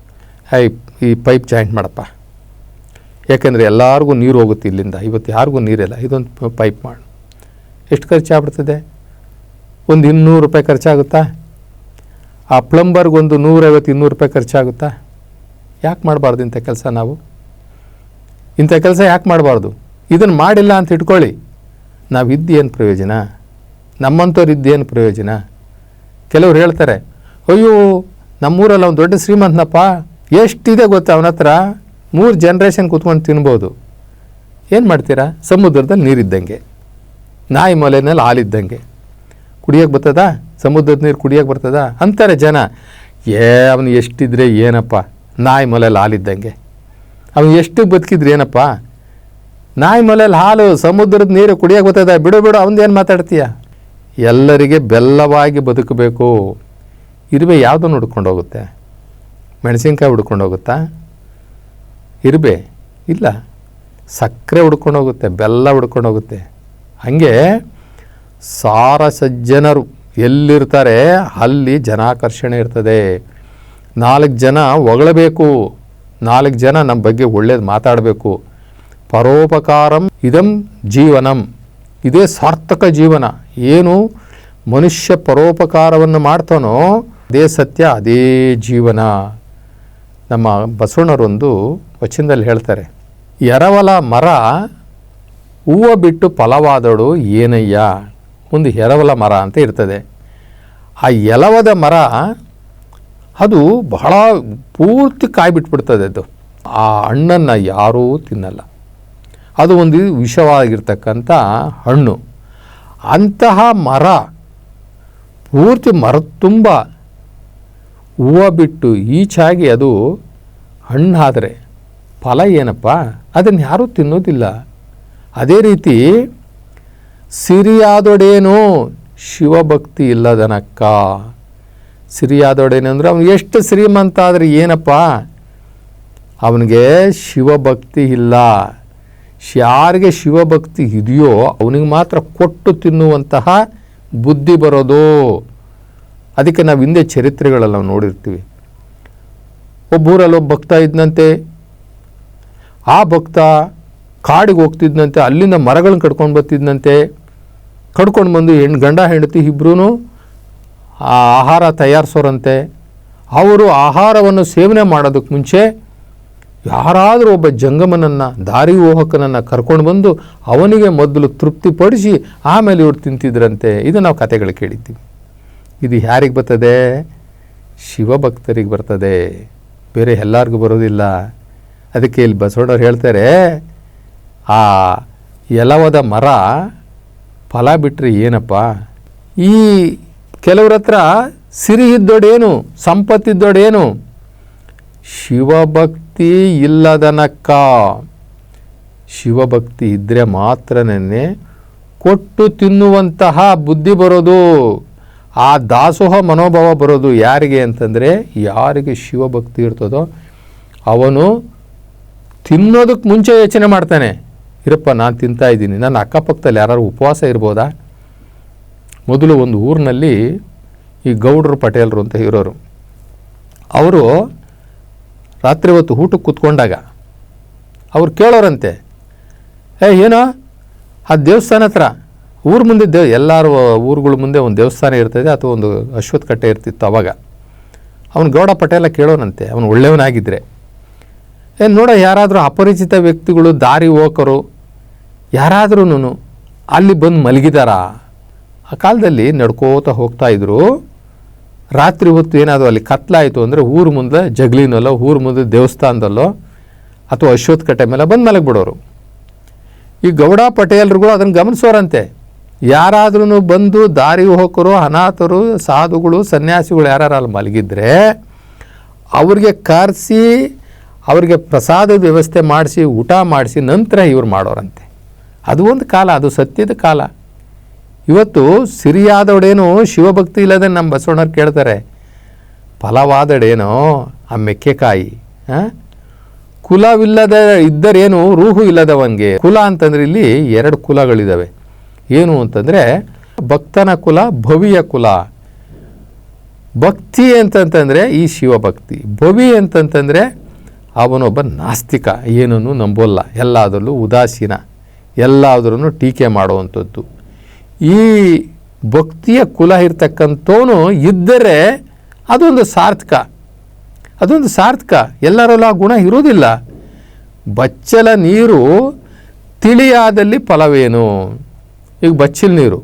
ಈ ಪೈಪ್ ಜಾಯಿಂಟ್ ಮಾಡಪ್ಪ, ಯಾಕೆಂದರೆ ಎಲ್ಲರಿಗೂ ನೀರು ಹೋಗುತ್ತೆ ಇಲ್ಲಿಂದ, ಇವತ್ತು ಯಾರಿಗೂ ನೀರಿಲ್ಲ, ಇದೊಂದು ಪೈಪ್ ಮಾಡು. ಎಷ್ಟು ಖರ್ಚಾಗ್ಬಿಡ್ತದೆ? ಒಂದು 200 ರೂಪಾಯಿ ಖರ್ಚಾಗುತ್ತಾ? ಆ ಪ್ಲಂಬರ್ಗೊಂದು 150-200 ರೂಪಾಯಿ ಖರ್ಚಾಗುತ್ತಾ? ಯಾಕೆ ಮಾಡಬಾರ್ದು ಇಂಥ ಕೆಲಸ? ನಾವು ಇಂಥ ಕೆಲಸ ಯಾಕೆ ಮಾಡಬಾರ್ದು? ಇದನ್ನು ಮಾಡಿಲ್ಲ ಅಂತ ಇಟ್ಕೊಳ್ಳಿ, ನಾವು ಇದ್ದೇನು ಪ್ರಯೋಜನ? ನಮ್ಮಂಥವ್ರು ಇದ್ದೇನು ಪ್ರಯೋಜನ? ಕೆಲವ್ರು ಹೇಳ್ತಾರೆ, ಅಯ್ಯೋ ನಮ್ಮೂರಲ್ಲಿ ಅವ್ನು ದೊಡ್ಡ ಶ್ರೀಮಂತನಪ್ಪ, ಎಷ್ಟಿದೆ ಗೊತ್ತಾ ಅವನ ಹತ್ರ, 3 ಜನ್ರೇಷನ್ ಕೂತ್ಕೊಂಡು ತಿನ್ಬೋದು. ಏನು ಮಾಡ್ತೀರಾ? ಸಮುದ್ರದಲ್ಲಿ ನೀರಿದ್ದಂಗೆ, ನಾಯಿ ಮೊಲೆನಲ್ಲಿ ಹಾಲಿದ್ದಂಗೆ. ಕುಡಿಯೋಕ್ಕೆ ಬರ್ತದಾ? ಸಮುದ್ರದ ನೀರು ಕುಡಿಯೋಕ್ಕೆ ಬರ್ತದಾ ಅಂತಾರೆ ಜನ. ಅವನು ಎಷ್ಟಿದ್ರೆ ಏನಪ್ಪ, ನಾಯಿ ಮೊಲೆಯಲ್ಲಿ ಹಾಲಿದ್ದಂಗೆ. ಅವನು ಎಷ್ಟು ಬದುಕಿದ್ರೆ ಏನಪ್ಪ, ನಾಯಿ ಮೊಲೆಯಲ್ಲಿ ಹಾಲು, ಸಮುದ್ರದ ನೀರು ಕುಡಿಯೋಕ್ಕೆ ಬರ್ತದ? ಬಿಡು ಅವನದೇನು ಮಾತಾಡ್ತೀಯ? ಎಲ್ಲರಿಗೆ ಬೆಲ್ಲವಾಗಿ ಬದುಕಬೇಕು. ಇರುವೆ ಯಾವುದನ್ನು ಹುಡ್ಕೊಂಡು ಹೋಗುತ್ತೆ? ಮೆಣಸಿನ್ಕಾಯಿ ಹುಡ್ಕೊಂಡು ಹೋಗುತ್ತಾ? ಇರುವೆ ಇಲ್ಲ, ಸಕ್ಕರೆ ಹುಡ್ಕೊಂಡು ಹೋಗುತ್ತೆ, ಬೆಲ್ಲ ಹುಡ್ಕೊಂಡು ಹೋಗುತ್ತೆ. ಹಾಗೆ ಸಾರ ಸಜ್ಜನರು ಎಲ್ಲಿರ್ತಾರೆ ಅಲ್ಲಿ ಜನಾಕರ್ಷಣೆ ಇರ್ತದೆ. 4 ಜನ ಹೊಗಳಬೇಕು, 4 ಜನ ನಮ್ಮ ಬಗ್ಗೆ ಒಳ್ಳೇದು ಮಾತಾಡಬೇಕು. ಪರೋಪಕಾರಂ ಇದಂ ಜೀವನಂ, ಇದೇ ಸಾರ್ಥಕ ಜೀವನ. ಏನು ಮನುಷ್ಯ ಪರೋಪಕಾರವನ್ನು ಮಾಡ್ತಾನೋ ಅದೇ ಸತ್ಯ, ಅದೇ ಜೀವನ. ನಮ್ಮ ಬಸವಣ್ಣರೊಂದು ವಚನದಲ್ಲಿ ಹೇಳ್ತಾರೆ, ಎರವಲ ಮರ ಹೂವು ಬಿಟ್ಟು ಫಲವಾದಳು ಏನಯ್ಯ. ಒಂದು ಎರವಲ ಮರ ಅಂತ ಇರ್ತದೆ. ಆ ಎಲವದ ಮರ ಅದು ಬಹಳ ಪೂರ್ತಿ ಕಾಯಿ ಬಿಟ್ಬಿಡ್ತದೆ. ಅದು ಆ ಹಣ್ಣನ್ನು ಯಾರೂ ತಿನ್ನಲ್ಲ. ಅದು ಒಂದು ವಿಷವಾಗಿರ್ತಕ್ಕಂಥ ಹಣ್ಣು. ಅಂತಹ ಮರ ಪೂರ್ತಿ ಮರದ ತುಂಬ ಹೂವು ಬಿಟ್ಟು ಈಚಾಗಿ ಅದು ಹಣ್ಣಾದರೆ ಫಲ ಏನಪ್ಪ? ಅದನ್ನು ಯಾರೂ ತಿನ್ನೋದಿಲ್ಲ. ಅದೇ ರೀತಿ ಸಿರಿಯಾದೊಡೇನು ಶಿವಭಕ್ತಿ ಇಲ್ಲದನಕ್ಕ. ಸಿರಿಯಾದೊಡೇನು ಅಂದರೆ ಅವನು ಎಷ್ಟು ಶ್ರೀಮಂತ ಆದರೆ ಏನಪ್ಪ, ಅವನಿಗೆ ಶಿವಭಕ್ತಿ ಇಲ್ಲ. ಯಾರಿಗೆ ಶಿವಭಕ್ತಿ ಇದೆಯೋ ಅವನಿಗೆ ಮಾತ್ರ ಕೊಟ್ಟು ತಿನ್ನುವಂತಹ ಬುದ್ಧಿ ಬರೋದು. ಅದಕ್ಕೆ ನಾವು ಹಿಂದೆ ಚರಿತ್ರೆಗಳಲ್ಲಿ ನಾವು ನೋಡಿರ್ತೀವಿ. ಒಬ್ಬೂರಲ್ಲಿ ಒಬ್ಬ ಭಕ್ತ ಇದ್ದಂತೆ. ಆ ಭಕ್ತ ಕಾಡಿಗೆ ಹೋಗ್ತಿದ್ದಂತೆ, ಅಲ್ಲಿಂದ ಮರಗಳನ್ನ ಕಡ್ಕೊಂಡು ಬರ್ತಿದ್ದಂತೆ. ಕಡ್ಕೊಂಡು ಬಂದು ಗಂಡ ಹೆಂಡತಿ ಇಬ್ಬರೂ ಆಹಾರ ತಯಾರಿಸೋರಂತೆ. ಅವರು ಆಹಾರವನ್ನು ಸೇವನೆ ಮಾಡೋದಕ್ಕೆ ಮುಂಚೆ ಯಾರಾದರೂ ಒಬ್ಬ ಜಂಗಮನನ್ನು, ದಾರಿ ಹೋಹಕನನ್ನು ಕರ್ಕೊಂಡು ಬಂದು ಅವನಿಗೆ ಮೊದಲು ತೃಪ್ತಿಪಡಿಸಿ ಆಮೇಲೆ ಇವ್ರು ತಿಂತಿದ್ರಂತೆ. ಇದು ನಾವು ಕಥೆಗಳು ಕೇಳಿದ್ದೀವಿ. ಇದು ಯಾರಿಗೆ ಬರ್ತದೆ? ಶಿವಭಕ್ತರಿಗೆ ಬರ್ತದೆ, ಬೇರೆ ಎಲ್ಲರಿಗೂ ಬರೋದಿಲ್ಲ. ಅದಕ್ಕೆ ಇಲ್ಲಿ ಬಸವಣ್ಣವ್ರು ಹೇಳ್ತಾರೆ, ಆ ಎಲವದ ಮರ ಫಲ ಬಿಟ್ಟರೆ ಏನಪ್ಪ? ಈ ಕೆಲವ್ರ ಹತ್ರ ಸಿರಿ ಇದ್ದೋಡೇನು, ಸಂಪತ್ತಿದ್ದೋಡೇನು? ಶಿವಭಕ್ತಿ ಇಲ್ಲದನಕ್ಕ. ಶಿವಭಕ್ತಿ ಇದ್ದರೆ ಮಾತ್ರನೇ ಕೊಟ್ಟು ತಿನ್ನುವಂತಹ ಬುದ್ಧಿ ಬರೋದು, ಆ ದಾಸೋಹ ಮನೋಭಾವ ಬರೋದು. ಯಾರಿಗೆ ಅಂತಂದರೆ, ಯಾರಿಗೆ ಶಿವಭಕ್ತಿ ಇರ್ತದೋ ಅವನು ತಿನ್ನೋದಕ್ಕೆ ಮುಂಚೆ ಯೋಚನೆ ಮಾಡ್ತಾನೆ, ಇರಪ್ಪ ನಾನು ತಿಂತಾ ಇದ್ದೀನಿ, ನನ್ನ ಅಕ್ಕಪಕ್ಕದಲ್ಲಿ ಯಾರು ಉಪವಾಸ ಇರ್ಬೋದಾ? ಮೊದಲು ಒಂದು ಊರಿನಲ್ಲಿ ಈ ಗೌಡ್ರು ಪಟೇಲರು ಅಂತ ಇರೋರು, ಅವರು ರಾತ್ರಿ ಹೊತ್ತು ಊಟಕ್ಕೆ ಕೂತ್ಕೊಂಡಾಗ ಅವ್ರು ಕೇಳೋರಂತೆ, ಏನೋ ಆ ದೇವಸ್ಥಾನ ಹತ್ರ ಊರ ಮುಂದೆ ಎಲ್ಲರೂ ಊರುಗಳ ಮುಂದೆ ಒಂದು ದೇವಸ್ಥಾನ ಇರ್ತದೆ ಅಥವಾ ಒಂದು ಅಶ್ವತ್ಥ ಕಟ್ಟೆ ಇರ್ತಿತ್ತು. ಅವಾಗ ಅವನು ಗೌಡ ಪಟೇಲ ಕೇಳೋನಂತೆ, ಅವನು ಒಳ್ಳೆಯವನಾಗಿದ್ದರೆ, ನೋಡ ಯಾರಾದರೂ ಅಪರಿಚಿತ ವ್ಯಕ್ತಿಗಳು, ದಾರಿ ಹೋಕರು ಯಾರಾದ್ರೂ ಅಲ್ಲಿ ಬಂದು ಮಲಗಿದಾರಾ? ಆ ಕಾಲದಲ್ಲಿ ನಡ್ಕೋತಾ ಹೋಗ್ತಾಯಿದ್ರು. ರಾತ್ರಿ ಹೊತ್ತು ಏನಾದರೂ ಅಲ್ಲಿ ಕತ್ಲಾಯಿತು ಅಂದರೆ ಊರು ಮುಂದೆ ಜಗ್ಲಿನಲ್ಲೋ, ಊರು ಮುಂದೆ ದೇವಸ್ಥಾನದಲ್ಲೋ ಅಥವಾ ಅಶ್ವತ್ಥ ಕಟ್ಟೆ ಮೇಲೆ ಬಂದು ಮಲಗಿಬಿಡೋರು. ಈ ಗೌಡ ಪಟೇಲರುಗಳು ಅದನ್ನು ಗಮನಿಸೋರಂತೆ. ಯಾರಾದ್ರೂ ಬಂದು ದಾರಿ ಹೋಕರು, ಅನಾಥರು, ಸಾಧುಗಳು, ಸನ್ಯಾಸಿಗಳು ಯಾರು ಅಲ್ಲಿ ಮಲಗಿದ್ರೆ ಅವ್ರಿಗೆ ಕರೆಸಿ ಅವ್ರಿಗೆ ಪ್ರಸಾದದ ವ್ಯವಸ್ಥೆ ಮಾಡಿಸಿ ಊಟ ಮಾಡಿಸಿ ನಂತರ ಇವ್ರು ಮಾಡೋರಂತೆ. ಅದು ಒಂದು ಕಾಲ, ಅದು ಸತ್ಯದ ಕಾಲ. ಇವತ್ತು ಸಿರಿಯಾದವಡೇನೋ ಶಿವಭಕ್ತಿ ಇಲ್ಲದೆ ನಮ್ಮ ಬಸವಣ್ಣವ್ರು ಕೇಳ್ತಾರೆ, ಫಲವಾದಡೇನೋ ಆ ಮೆಕ್ಕೆಕಾಯಿ. ಕುಲವಿಲ್ಲದ ಇದ್ದರೇನು ರೂಹು ಇಲ್ಲದವಂಗೆ. ಕುಲ ಅಂತಂದರೆ ಇಲ್ಲಿ 2 ಕುಲಗಳಿದ್ದಾವೆ. ಏನು ಅಂತಂದರೆ ಭಕ್ತನ ಕುಲ, ಭವಿಯ ಕುಲ. ಭಕ್ತಿ ಅಂತಂತಂದರೆ ಈ ಶಿವಭಕ್ತಿ. ಭವಿ ಅಂತಂತಂದರೆ ಅವನೊಬ್ಬ ನಾಸ್ತಿಕ, ಏನನ್ನು ನಂಬೋಲ್ಲ, ಎಲ್ಲದರಲ್ಲೂ ಉದಾಸೀನ, ಎಲ್ಲದರನ್ನು ಟೀಕೆ ಮಾಡುವಂಥದ್ದು. ಈ ಭಕ್ತಿಯ ಕುಲ ಇರ್ತಕ್ಕಂಥವನು ಇದ್ದರೆ ಅದೊಂದು ಸಾರ್ಥಕ, ಅದೊಂದು ಸಾರ್ಥಕ. ಎಲ್ಲರಲ್ಲೂ ಆ ಗುಣ ಇರೋದಿಲ್ಲ. ಬಚ್ಚಲ ನೀರು ತಿಳಿಯಾದಲ್ಲಿ ಫಲವೇನು? ಈಗ ಬಚ್ಚಲ ನೀರು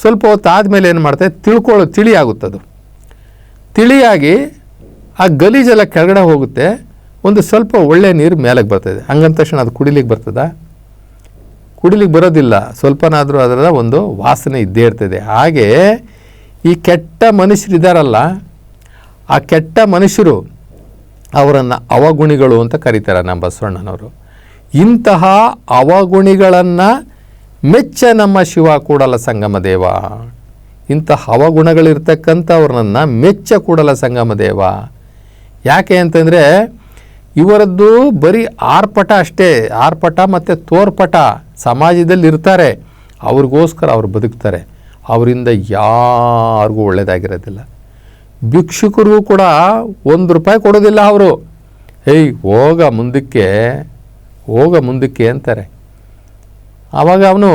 ಸ್ವಲ್ಪ ಹೊತ್ತು ಆದಮೇಲೆ ಏನು ಮಾಡ್ತಾರೆ, ತಿಳಿಯಾಗುತ್ತದು. ತಿಳಿಯಾಗಿ ಆ ಗಲೀಜೆಲ್ಲ ಕೆಳಗಡೆ ಹೋಗುತ್ತೆ, ಒಂದು ಸ್ವಲ್ಪ ಒಳ್ಳೆ ನೀರು ಮೇಲಕ್ಕೆ ಬರ್ತದೆ. ಹಂಗಂದ ತಕ್ಷಣ ಅದು ಕುಡಿಲಿಕ್ಕೆ ಬರ್ತದ? ಕುಡಿಲಿಕ್ಕೆ ಬರೋದಿಲ್ಲ. ಸ್ವಲ್ಪನಾದರೂ ಅದರ ಒಂದು ವಾಸನೆ ಇದ್ದೇ ಇರ್ತದೆ. ಹಾಗೆ ಈ ಕೆಟ್ಟ ಮನುಷ್ಯರಿದ್ದಾರಲ್ಲ, ಆ ಕೆಟ್ಟ ಮನುಷ್ಯರು ಅವರನ್ನು ಅವಗುಣಿಗಳು ಅಂತ ಕರೀತಾರೆ ನಮ್ಮ ಬಸವಣ್ಣನವರು. ಇಂತಹ ಅವಗುಣಿಗಳನ್ನು ಮೆಚ್ಚ ನಮ್ಮ ಶಿವ ಕೂಡಲ ಸಂಗಮ ದೇವ. ಇಂತಹ ಅವಗುಣಗಳಿರ್ತಕ್ಕಂಥವ್ರನ್ನ ಮೆಚ್ಚ ಕೂಡಲ ಸಂಗಮ ದೇವ. ಯಾಕೆ ಅಂತಂದರೆ ಇವರದ್ದು ಬರೀ ಆರ್ಪಟ ಅಷ್ಟೇ, ಆರ್ಪಟ ಮತ್ತು ತೋರ್ಪಟ ಸಮಾಜದಲ್ಲಿ ಇರ್ತಾರೆ. ಅವ್ರಿಗೋಸ್ಕರ ಅವ್ರು ಬದುಕ್ತಾರೆ. ಅವರಿಂದ ಯಾರಿಗೂ ಒಳ್ಳೆಯದಾಗಿರೋದಿಲ್ಲ. ಭಿಕ್ಷುಕರಿಗೂ ಕೂಡ ₹1 ಕೊಡೋದಿಲ್ಲ ಅವರು. ಹೋಗ ಮುಂದಕ್ಕೆ ಅಂತಾರೆ. ಆವಾಗ ಅವನು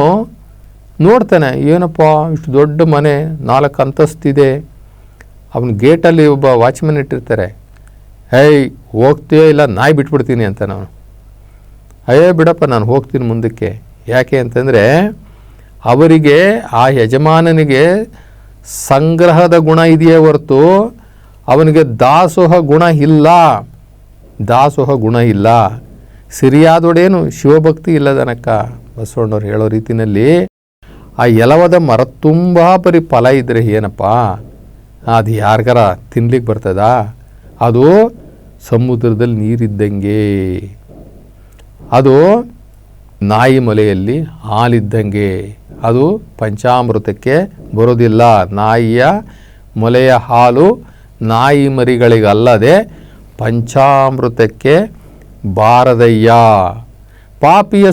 ನೋಡ್ತಾನೆ, ಏನಪ್ಪ ಇಷ್ಟು ದೊಡ್ಡ ಮನೆ, 4 ಅಂತಸ್ತಿದೆ. ಅವನ ಗೇಟಲ್ಲಿ ಒಬ್ಬ ವಾಚ್ಮನ್ ಇಟ್ಟಿರ್ತಾರೆ. ಹೋಗ್ತೀಯೋ ಇಲ್ಲ ನಾಯಿ ಬಿಟ್ಬಿಡ್ತೀನಿ ಅಂತ ನಾನು. ಬಿಡಪ್ಪ ನಾನು ಹೋಗ್ತೀನಿ ಮುಂದಕ್ಕೆ. ಯಾಕೆ ಅಂತಂದರೆ ಅವರಿಗೆ ಆ ಯಜಮಾನನಿಗೆ ಸಂಗ್ರಹದ ಗುಣ ಇದೆಯೇ ಹೊರತು ಅವನಿಗೆ ದಾಸೋಹ ಗುಣ ಇಲ್ಲ. ಸಿರಿಯಾದೊಡೇನು ಶಿವಭಕ್ತಿ ಇಲ್ಲದನಕ್ಕ. ಬಸವಣ್ಣವ್ರು ಹೇಳೋ ರೀತಿಯಲ್ಲಿ ಆ ಎಲವದ ಮರ ತುಂಬ ಬರೀ ಫಲ ಇದ್ದರೆ ಏನಪ್ಪ, ಅದು ಯಾರಿಗಾರ ತಿನ್ಲಿಕ್ಕೆ ಬರ್ತದ? ಅದು ಸಮುದ್ರದಲ್ಲಿ ನೀರಿದ್ದಂಗೆ, ಅದು ನಾಯಿ ಮೊಲೆಯಲ್ಲಿ ಹಾಲಿದ್ದಂಗೆ. ಅದು ಪಂಚಾಮೃತಕ್ಕೆ ಬರೋದಿಲ್ಲ. ನಾಯಿಯ ಮೊಲೆಯ ಹಾಲು ನಾಯಿ ಮರಿಗಳಿಗಲ್ಲದೆ ಪಂಚಾಮೃತಕ್ಕೆ ಬಾರದಯ್ಯ. ಪಾಪಿಯ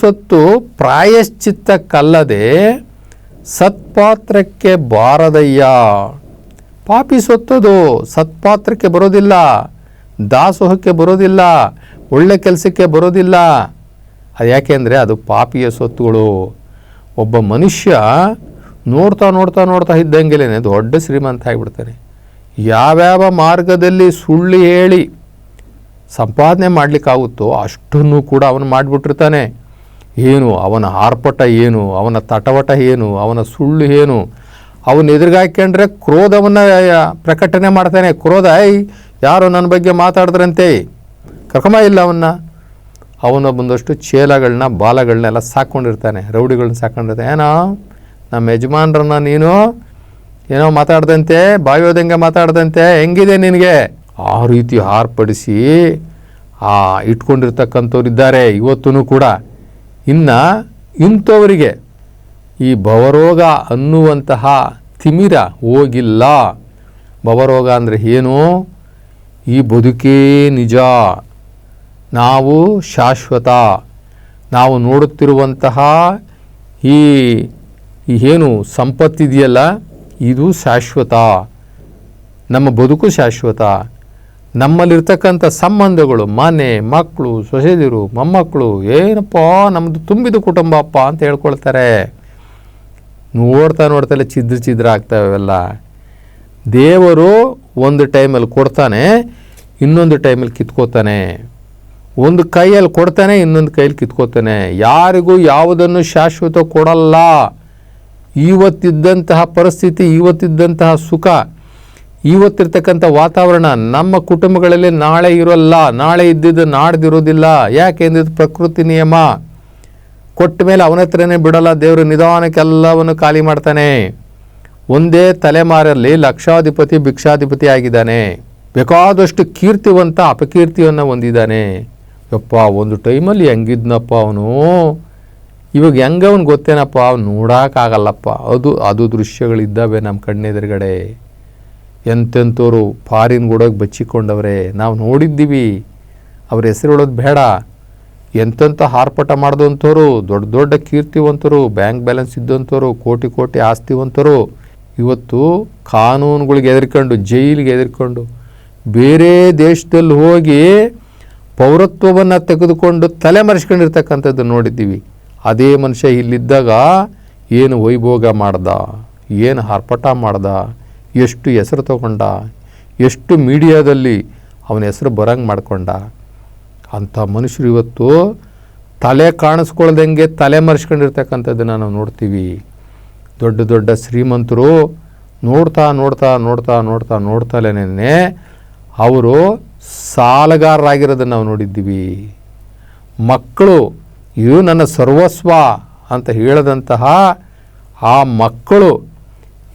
ಸೊತ್ತು ಪ್ರಾಯಶ್ಚಿತ್ತಕ್ಕಲ್ಲದೆ ಸತ್ಪಾತ್ರಕ್ಕೆ ಬಾರದಯ್ಯ. ಪಾಪಿ ಸೊತ್ತದು ಸತ್ಪಾತ್ರಕ್ಕೆ ಬರೋದಿಲ್ಲ, ದಾಸೋಹಕ್ಕೆ ಬರೋದಿಲ್ಲ, ಒಳ್ಳೆ ಕೆಲಸಕ್ಕೆ ಬರೋದಿಲ್ಲ. ಅದು ಯಾಕೆಂದರೆ ಅದು ಪಾಪಿಯ ಸೊತ್ತುಗಳು. ಒಬ್ಬ ಮನುಷ್ಯ ನೋಡ್ತಾ ಇದ್ದಂಗೆಲೇ ದೊಡ್ಡ ಶ್ರೀಮಂತ ಆಗಿಬಿಡ್ತಾನೆ. ಯಾವ್ಯಾವ ಮಾರ್ಗದಲ್ಲಿ ಸುಳ್ಳು ಹೇಳಿ ಸಂಪಾದನೆ ಮಾಡಲಿಕ್ಕಾಗುತ್ತೋ ಅಷ್ಟನ್ನು ಕೂಡ ಅವನು ಮಾಡಿಬಿಟ್ಟಿರ್ತಾನೆ. ಏನು ಅವನ ಆರ್ಪಟ ಏನು, ಅವನ ತಟವಟ ಏನು, ಅವನ ಸುಳ್ಳು ಏನು, ಅವನ ಎದುರುಗಾಕೊಂಡ್ರೆ ಕ್ರೋಧವನ್ನು ಪ್ರಕಟಣೆ ಮಾಡ್ತಾನೆ. ಕ್ರೋಧ, ಯಾರೋ ನನ್ನ ಬಗ್ಗೆ ಮಾತಾಡಿದ್ರಂತೆ, ಕರ್ಕಮ ಇಲ್ಲ ಅವನ ಬಂದಷ್ಟು ಚೇಲಗಳನ್ನ ಬಾಲಗಳನ್ನೆಲ್ಲ ಸಾಕ್ಕೊಂಡಿರ್ತಾನೆ, ರೌಡಿಗಳನ್ನ ಸಾಕ್ಕೊಂಡಿರ್ತಾನೆ. ಏನೋ ನಮ್ಮ ಯಜಮಾನ್ರನ್ನ ನೀನು ಏನೋ ಮಾತಾಡ್ದಂತೆ, ಬಾಯೋದಂಗೆ ಮಾತಾಡ್ದಂತೆ, ಹೆಂಗಿದೆ ನಿನಗೆ? ಆ ರೀತಿ ಆರ್ಪಡಿಸಿ ಇಟ್ಕೊಂಡಿರ್ತಕ್ಕಂಥವ್ರು ಇದ್ದಾರೆ ಇವತ್ತೂ ಕೂಡ. ಇನ್ನು ಇಂಥವರಿಗೆ ಈ ಭವರೋಗ ಅನ್ನುವಂತಹ ತಿಮಿರ ಹೋಗಿಲ್ಲ. ಭವರೋಗ ಅಂದರೆ ಏನು? ಈ ಬದುಕೇ ನಿಜ, ನಾವು ಶಾಶ್ವತ, ನಾವು ನೋಡುತ್ತಿರುವಂತಹ ಈ ಏನು ಸಂಪತ್ತಿದೆಯಲ್ಲ ಇದು ಶಾಶ್ವತ, ನಮ್ಮ ಬದುಕು ಶಾಶ್ವತ. ನಮ್ಮಲ್ಲಿರ್ತಕ್ಕಂಥ ಸಂಬಂಧಗಳು, ಮನೆ, ಮಕ್ಕಳು, ಸೊಸೆದಿರು, ಮೊಮ್ಮಕ್ಕಳು, ಏನಪ್ಪ ನಮ್ಮದು ತುಂಬಿದ ಕುಟುಂಬ ಅಪ್ಪ ಅಂತ ಹೇಳ್ಕೊಳ್ತಾರೆ. ನೋಡ್ತಾ ಛಿದ್ರ ಆಗ್ತಾವೆಲ್ಲ. ದೇವರು ಒಂದು ಟೈಮಲ್ಲಿ ಕೊಡ್ತಾನೆ, ಇನ್ನೊಂದು ಟೈಮಲ್ಲಿ ಕಿತ್ಕೋತಾನೆ. ಒಂದು ಕೈಯಲ್ಲಿ ಕೊಡ್ತಾನೆ, ಇನ್ನೊಂದು ಕೈಯಲ್ಲಿ ಕಿತ್ಕೋತಾನೆ. ಯಾರಿಗೂ ಯಾವುದನ್ನು ಶಾಶ್ವತ ಕೊಡಲ್ಲ. ಇವತ್ತಿದ್ದಂತಹ ಪರಿಸ್ಥಿತಿ, ಇವತ್ತಿದ್ದಂತಹ ಸುಖ, ಇವತ್ತಿರ್ತಕ್ಕಂಥ ವಾತಾವರಣ ನಮ್ಮ ಕುಟುಂಬಗಳಲ್ಲಿ ನಾಳೆ ಇರೋಲ್ಲ. ನಾಳೆ ಇದ್ದಿದ್ದು ನಾಡ್ದಿರೋದಿಲ್ಲ. ಯಾಕೆಂದ್ರೆ ಪ್ರಕೃತಿ ನಿಯಮ. ಕೊಟ್ಟ ಮೇಲೆ ಅವನ ಹತ್ರನೇ ಬಿಡಲ್ಲ ದೇವರು. ನಿಧಾನಕ್ಕೆಲ್ಲವನ್ನು ಖಾಲಿ ಮಾಡ್ತಾನೆ. ಒಂದೇ ತಲೆಮಾರಲ್ಲಿ ಲಕ್ಷಾಧಿಪತಿ ಭಿಕ್ಷಾಧಿಪತಿ ಆಗಿದ್ದಾನೆ. ಬೇಕಾದಷ್ಟು ಕೀರ್ತಿವಂತ ಅಪಕೀರ್ತಿಯನ್ನು ಹೊಂದಿದ್ದಾನೆ. ಯಪ್ಪ ಒಂದು ಟೈಮಲ್ಲಿ ಹೆಂಗಿದ್ನಪ್ಪ ಅವನು, ಇವಾಗ ಹೆಂಗವನು ಗೊತ್ತೇನಪ್ಪ, ಅವ್ನು ನೋಡೋಕ್ಕಾಗಲ್ಲಪ್ಪ. ಅದು ದೃಶ್ಯಗಳಿದ್ದಾವೆ ನಮ್ಮ ಕಣ್ಣೆದುರುಗಡೆ. ಎಂತೆಂಥವ್ರು ಫಾರಿನ್ ಗುಡೋಗಿ ಬಚ್ಚಿಕೊಂಡವ್ರೆ, ನಾವು ನೋಡಿದ್ದೀವಿ. ಅವ್ರ ಹೆಸರು ಹೇಳೋದು ಬೇಡ. ಎಂತೆಂಥ ಆರ್ಭಟ ಮಾಡಿದಂಥವ್ರು, ದೊಡ್ಡ ದೊಡ್ಡ ಕೀರ್ತಿವಂತರು, ಬ್ಯಾಂಕ್ ಬ್ಯಾಲೆನ್ಸ್ ಇದ್ದಂಥವ್ರು, ಕೋಟಿ ಕೋಟಿ ಆಸ್ತಿವಂತರು ಇವತ್ತು ಕಾನೂನುಗಳಿಗೆ ಹೆದರ್ಕೊಂಡು, ಜೈಲಿಗೆ ಹೆದರ್ಕೊಂಡು ಬೇರೆ ದೇಶದಲ್ಲಿ ಹೋಗಿ ಪೌರತ್ವವನ್ನು ತೆಗೆದುಕೊಂಡು ತಲೆಮರೆಸ್ಕೊಂಡಿರ್ತಕ್ಕಂಥದ್ದು ನೋಡಿದ್ದೀವಿ. ಅದೇ ಮನುಷ್ಯ ಇಲ್ಲಿದ್ದಾಗ ಏನು ವೈಭೋಗ ಮಾಡ್ದ, ಏನು ಆರ್ಭಟ ಮಾಡ್ದ, ಎಷ್ಟು ಹೆಸರು ತಗೊಂಡ, ಎಷ್ಟು ಮೀಡಿಯಾದಲ್ಲಿ ಅವನ ಹೆಸರು ಬರಂಗೆ ಮಾಡ್ಕೊಂಡ. ಅಂಥ ಮನುಷ್ಯರು ಇವತ್ತು ತಲೆ ಕಾಣಿಸ್ಕೊಳ್ದಂಗೆ ತಲೆ ಮರೆಸ್ಕೊಂಡಿರ್ತಕ್ಕಂಥದ್ದನ್ನು ನಾವು ನೋಡ್ತೀವಿ. ದೊಡ್ಡ ದೊಡ್ಡ ಶ್ರೀಮಂತರು ನೋಡ್ತಾಲೇನೆ ಅವರು ಸಾಲಗಾರರಾಗಿರೋದನ್ನು ನಾವು ನೋಡಿದ್ದೀವಿ. ಮಕ್ಕಳು ಇವು ನನ್ನ ಸರ್ವಸ್ವ ಅಂತ ಹೇಳದಂತಹ ಆ ಮಕ್ಕಳು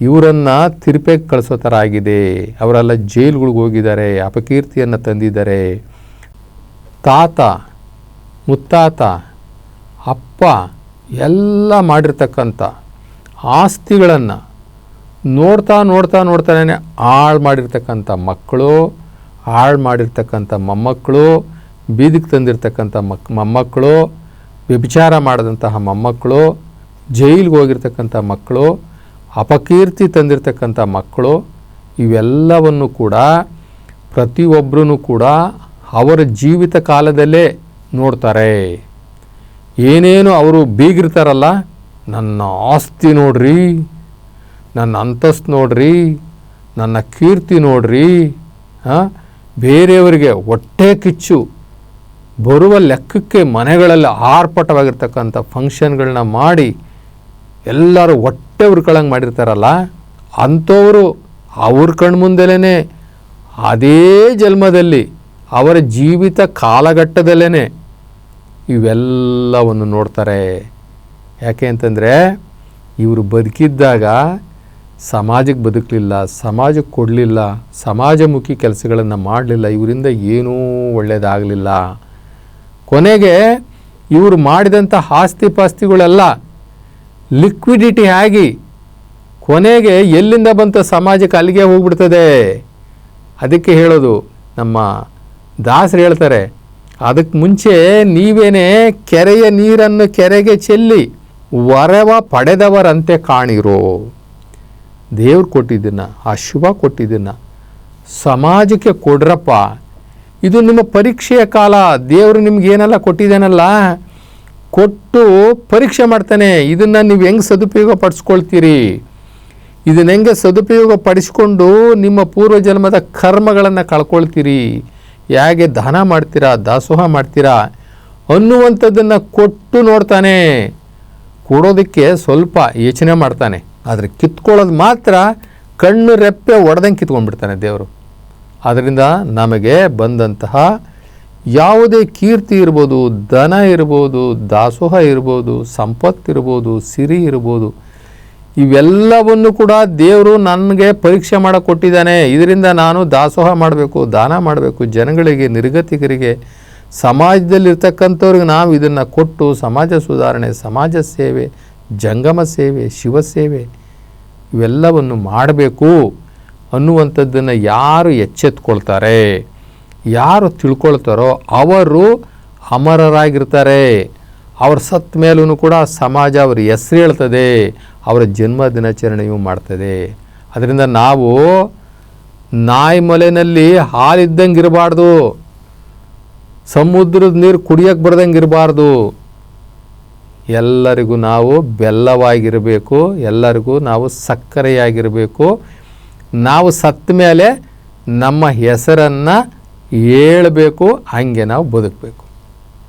ಇವರನ್ನು ತಿರುಪೆಗೆ ಕಳಿಸೋ ಥರ ಆಗಿದೆ. ಅವರೆಲ್ಲ ಜೈಲ್ಗಳಿಗೆ ಹೋಗಿದ್ದಾರೆ, ಅಪಕೀರ್ತಿಯನ್ನು ತಂದಿದ್ದಾರೆ. ತಾತ ಮುತ್ತಾತ ಅಪ್ಪ ಎಲ್ಲ ಮಾಡಿರ್ತಕ್ಕಂಥ ಆಸ್ತಿಗಳನ್ನು ನೋಡ್ತಾನೆ ಹಾಳು ಮಾಡಿರ್ತಕ್ಕಂಥ ಮಕ್ಕಳು, ಹಾಳು ಮಾಡಿರ್ತಕ್ಕಂಥ ಮೊಮ್ಮಕ್ಕಳು, ಬೀದಿಗೆ ತಂದಿರ್ತಕ್ಕಂಥ ಮೊಮ್ಮಕ್ಕಳು, ವ್ಯಭಿಚಾರ ಮಾಡಿದಂತಹ ಮೊಮ್ಮಕ್ಕಳು, ಜೈಲಿಗೆ ಹೋಗಿರ್ತಕ್ಕಂಥ ಮಕ್ಕಳು, ಅಪಕೀರ್ತಿ ತಂದಿರ್ತಕ್ಕಂಥ ಮಕ್ಕಳು, ಇವೆಲ್ಲವನ್ನು ಕೂಡ ಪ್ರತಿಯೊಬ್ಬರೂ ಕೂಡ ಅವರ ಜೀವಿತ ಕಾಲದಲ್ಲೇ ನೋಡ್ತಾರೆ. ಏನೇನು ಅವರು ಬೀಗಿರ್ತಾರಲ್ಲ, ನನ್ನ ಆಸ್ತಿ ನೋಡ್ರಿ, ನನ್ನ ಅಂತಸ್ತು ನೋಡ್ರಿ, ನನ್ನ ಕೀರ್ತಿ ನೋಡ್ರಿ, ಬೇರೆಯವರಿಗೆ ಹೊಟ್ಟೆ ಕಿಚ್ಚು ಬರುವ ಲೆಕ್ಕಕ್ಕೆ ಮನೆಗಳಲ್ಲಿ ಆರ್ಭಟವಾಗಿರ್ತಕ್ಕಂಥ ಫಂಕ್ಷನ್ಗಳನ್ನ ಮಾಡಿ ಎಲ್ಲರೂ ಹೊಟ್ಟೆ ಉರ್ಕೊಳ್ಳಂಗೆ ಮಾಡಿರ್ತಾರಲ್ಲ, ಅಂಥವರು ಅವ್ರ ಕಣ್ಮುಂದೆಲೇ ಅದೇ ಜನ್ಮದಲ್ಲಿ ಅವರ ಜೀವಿತ ಕಾಲಘಟ್ಟದಲ್ಲೇ ಇವೆಲ್ಲವನ್ನು ನೋಡ್ತಾರೆ. ಯಾಕೆ ಅಂತಂದರೆ ಇವರು ಬದುಕಿದ್ದಾಗ ಸಮಾಜಕ್ಕೆ ಬದುಕಲಿಲ್ಲ, ಸಮಾಜಕ್ಕೆ ಕೊಡಲಿಲ್ಲ, ಸಮಾಜಮುಖಿ ಕೆಲಸಗಳನ್ನು ಮಾಡಲಿಲ್ಲ, ಇವರಿಂದ ಏನೂ ಒಳ್ಳೆಯದಾಗಲಿಲ್ಲ. ಕೊನೆಗೆ ಇವರು ಮಾಡಿದಂಥ ಆಸ್ತಿ ಪಾಸ್ತಿಗಳೆಲ್ಲ ಲಿಕ್ವಿಡಿಟಿ ಆಗಿ ಕೊನೆಗೆ ಎಲ್ಲಿಂದ ಬಂತ ಸಮಾಜಕ್ಕೆ ಅಲ್ಲಿಗೆ ಹೋಗ್ಬಿಡ್ತದೆ. ಅದಕ್ಕೆ ಹೇಳೋದು ನಮ್ಮ ದಾಸರು ಹೇಳ್ತಾರೆ, ಅದಕ್ಕೆ ಮುಂಚೆ ನೀವೇನೇ ಕೆರೆಯ ನೀರನ್ನು ಕೆರೆಗೆ ಚೆಲ್ಲಿ ವರವ ಪಡೆದವರಂತೆ ಕಾಣಿರೋ. ದೇವ್ರು ಕೊಟ್ಟಿದ್ದನ್ನು, ಆ ಶಿವ ಕೊಟ್ಟಿದ್ದನ್ನು ಸಮಾಜಕ್ಕೆ ಕೊಡ್ರಪ್ಪ. ಇದು ನಿಮ್ಮ ಪರೀಕ್ಷೆಯ ಕಾಲ. ದೇವರು ನಿಮ್ಗೇನೆಲ್ಲ ಕೊಟ್ಟಿದ್ದಾನಲ್ಲ, ಕೊಟ್ಟು ಪರೀಕ್ಷೆ ಮಾಡ್ತಾನೆ. ಇದನ್ನು ನೀವು ಹೆಂಗೆ ಸದುಪಯೋಗ ಪಡಿಸ್ಕೊಳ್ತೀರಿ, ಇದನ್ನು ಹೆಂಗೆ ಸದುಪಯೋಗ ಪಡಿಸ್ಕೊಂಡು ನಿಮ್ಮ ಪೂರ್ವಜನ್ಮದ ಕರ್ಮಗಳನ್ನು ಕಳ್ಕೊಳ್ತೀರಿ, ಹೇಗೆ ದಾನ ಮಾಡ್ತೀರಾ, ದಾಸೋಹ ಮಾಡ್ತೀರಾ ಅನ್ನುವಂಥದ್ದನ್ನು ಕೊಟ್ಟು ನೋಡ್ತಾನೆ. ಕೊಡೋದಕ್ಕೆ ಸ್ವಲ್ಪ ಯೋಚನೆ ಮಾಡ್ತಾನೆ, ಆದರೆ ಕಿತ್ಕೊಳ್ಳೋದು ಮಾತ್ರ ಕಣ್ಣು ರೆಪ್ಪೆ ಒಡೆದಂಗೆ ಕಿತ್ಕೊಂಡ್ಬಿಡ್ತಾನೆ ದೇವರು. ಆದ್ದರಿಂದ ನಮಗೆ ಬಂದಂತಹ ಯಾವುದೇ ಕೀರ್ತಿ ಇರ್ಬೋದು, ಧನ ಇರ್ಬೋದು, ದಾಸೋಹ ಇರ್ಬೋದು, ಸಂಪತ್ತಿರ್ಬೋದು, ಸಿರಿ ಇರ್ಬೋದು, ಇವೆಲ್ಲವನ್ನು ಕೂಡ ದೇವರು ನನಗೆ ಪರೀಕ್ಷೆ ಮಾಡಕ್ಕೆ ಕೊಟ್ಟಿದ್ದಾನೆ. ಇದರಿಂದ ನಾನು ದಾಸೋಹ ಮಾಡಬೇಕು, ದಾನ ಮಾಡಬೇಕು, ಜನಗಳಿಗೆ, ನಿರ್ಗತಿಕರಿಗೆ, ಸಮಾಜದಲ್ಲಿರ್ತಕ್ಕಂಥವ್ರಿಗೆ ನಾವು ಇದನ್ನು ಕೊಟ್ಟು ಸಮಾಜ ಸುಧಾರಣೆ, ಸಮಾಜ ಸೇವೆ, ಜಂಗಮ ಸೇವೆ, ಶಿವಸೇವೆ ಇವೆಲ್ಲವನ್ನು ಮಾಡಬೇಕು ಅನ್ನುವಂಥದ್ದನ್ನು ಯಾರು ಎಚ್ಚೆತ್ಕೊಳ್ತಾರೆ, ಯಾರು ತಿಳ್ಕೊಳ್ತಾರೋ ಅವರು ಅಮರರಾಗಿರ್ತಾರೆ. ಅವ್ರ ಸತ್ತ ಮೇಲೂ ಕೂಡ ಸಮಾಜ ಅವ್ರ ಹೆಸರು ಹೇಳ್ತದೆ, ಅವರ ಜನ್ಮ ದಿನಾಚರಣೆಯೂ ಮಾಡ್ತದೆ. ಅದರಿಂದ ನಾವು ನಾಯಿ ಮೊಲೆಯಲ್ಲಿ ಹಾಲಿದ್ದಂಗೆ ಇರಬಾರ್ದು, ಸಮುದ್ರದ ನೀರು ಕುಡಿಯೋಕ್ಕೆ ಬರ್ದಂಗೆ ಇರಬಾರ್ದು. ಎಲ್ಲರಿಗೂ ನಾವು ಬೆಲ್ಲವಾಗಿರಬೇಕು, ಎಲ್ಲರಿಗೂ ನಾವು ಸಕ್ಕರೆಯಾಗಿರಬೇಕು. ನಾವು ಸತ್ತ ಮೇಲೆ ನಮ್ಮ ಹೆಸರನ್ನು ಹೇಳಬೇಕು, ಹಾಗೆ ನಾವು ಬದುಕಬೇಕು.